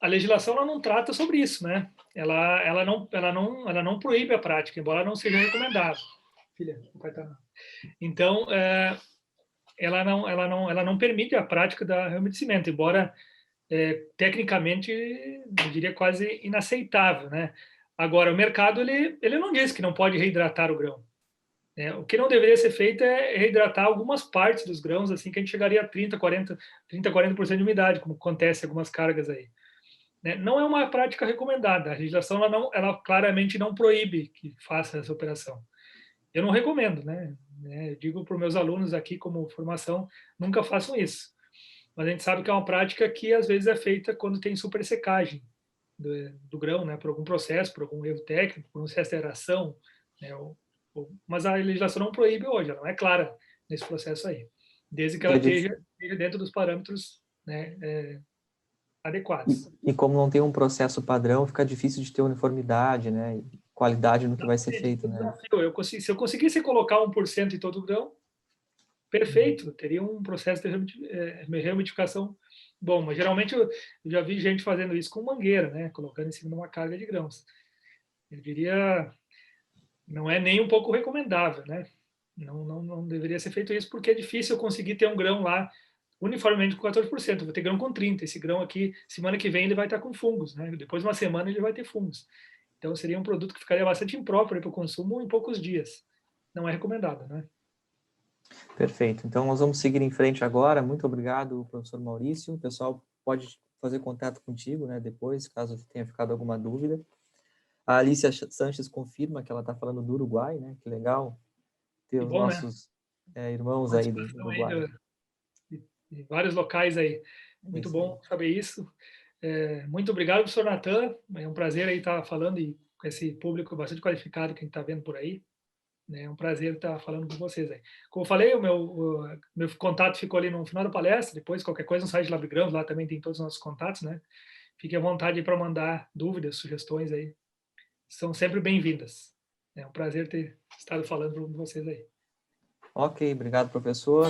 a legislação ela não trata sobre isso, né? Ela não proíbe a prática, embora não seja recomendável. Filha, o pai tá... Então, ela não permite a prática da reumedecimento, embora tecnicamente, eu diria quase inaceitável, né? Agora, o mercado ele não diz que não pode reidratar o grão. Né? O que não deveria ser feito é reidratar algumas partes dos grãos, assim que a gente chegaria a 30, 40% de umidade, como acontece em algumas cargas aí. Né? Não é uma prática recomendada. A legislação ela claramente não proíbe que faça essa operação. Eu não recomendo, né? Eu digo para os meus alunos aqui como formação, nunca façam isso. Mas a gente sabe que é uma prática que às vezes é feita quando tem super secagem do grão, né? Por algum processo, por algum erro técnico, por um excesso de aeração, né? Mas a legislação não proíbe hoje, ela não é clara nesse processo aí, desde que ela esteja dentro dos parâmetros, né, adequados. E como não tem um processo padrão, fica difícil de ter uniformidade, né? E qualidade no que vai ser feito, né? Se eu conseguisse colocar 1% em todo o grão, perfeito, teria um processo de reumidificação bom, mas geralmente eu já vi gente fazendo isso com mangueira, né? Colocando em cima de uma carga de grãos. Eu diria, não é nem um pouco recomendável, né? Não deveria ser feito isso, porque é difícil eu conseguir ter um grão lá uniformemente com 14%. Eu vou ter grão com 30%. Esse grão aqui, semana que vem, ele vai estar com fungos, né? Depois de uma semana, ele vai ter fungos. Então, seria um produto que ficaria bastante impróprio para o consumo em poucos dias. Não é recomendado, né? Perfeito. Então, nós vamos seguir em frente agora. Muito obrigado, professor Maurício. O pessoal pode fazer contato contigo, né, depois, caso tenha ficado alguma dúvida. A Alicia Sanches confirma que ela está falando do Uruguai, né? Que legal ter Que os bom, né? nossos irmãos aí do Participação aí Uruguai. de vários locais aí. Muito Isso aí. bom saber isso. Muito obrigado, professor Natan. É um prazer aí estar falando e com esse público bastante qualificado que a gente está vendo por aí. É um prazer estar falando com vocês aí. Como eu falei, o meu contato ficou ali no final da palestra. Depois, qualquer coisa, no site Labrigrãos, lá também tem todos os nossos contatos, né? Fique à vontade para mandar dúvidas, sugestões aí. São sempre bem-vindas. É um prazer ter estado falando com vocês aí. Ok, obrigado, professor.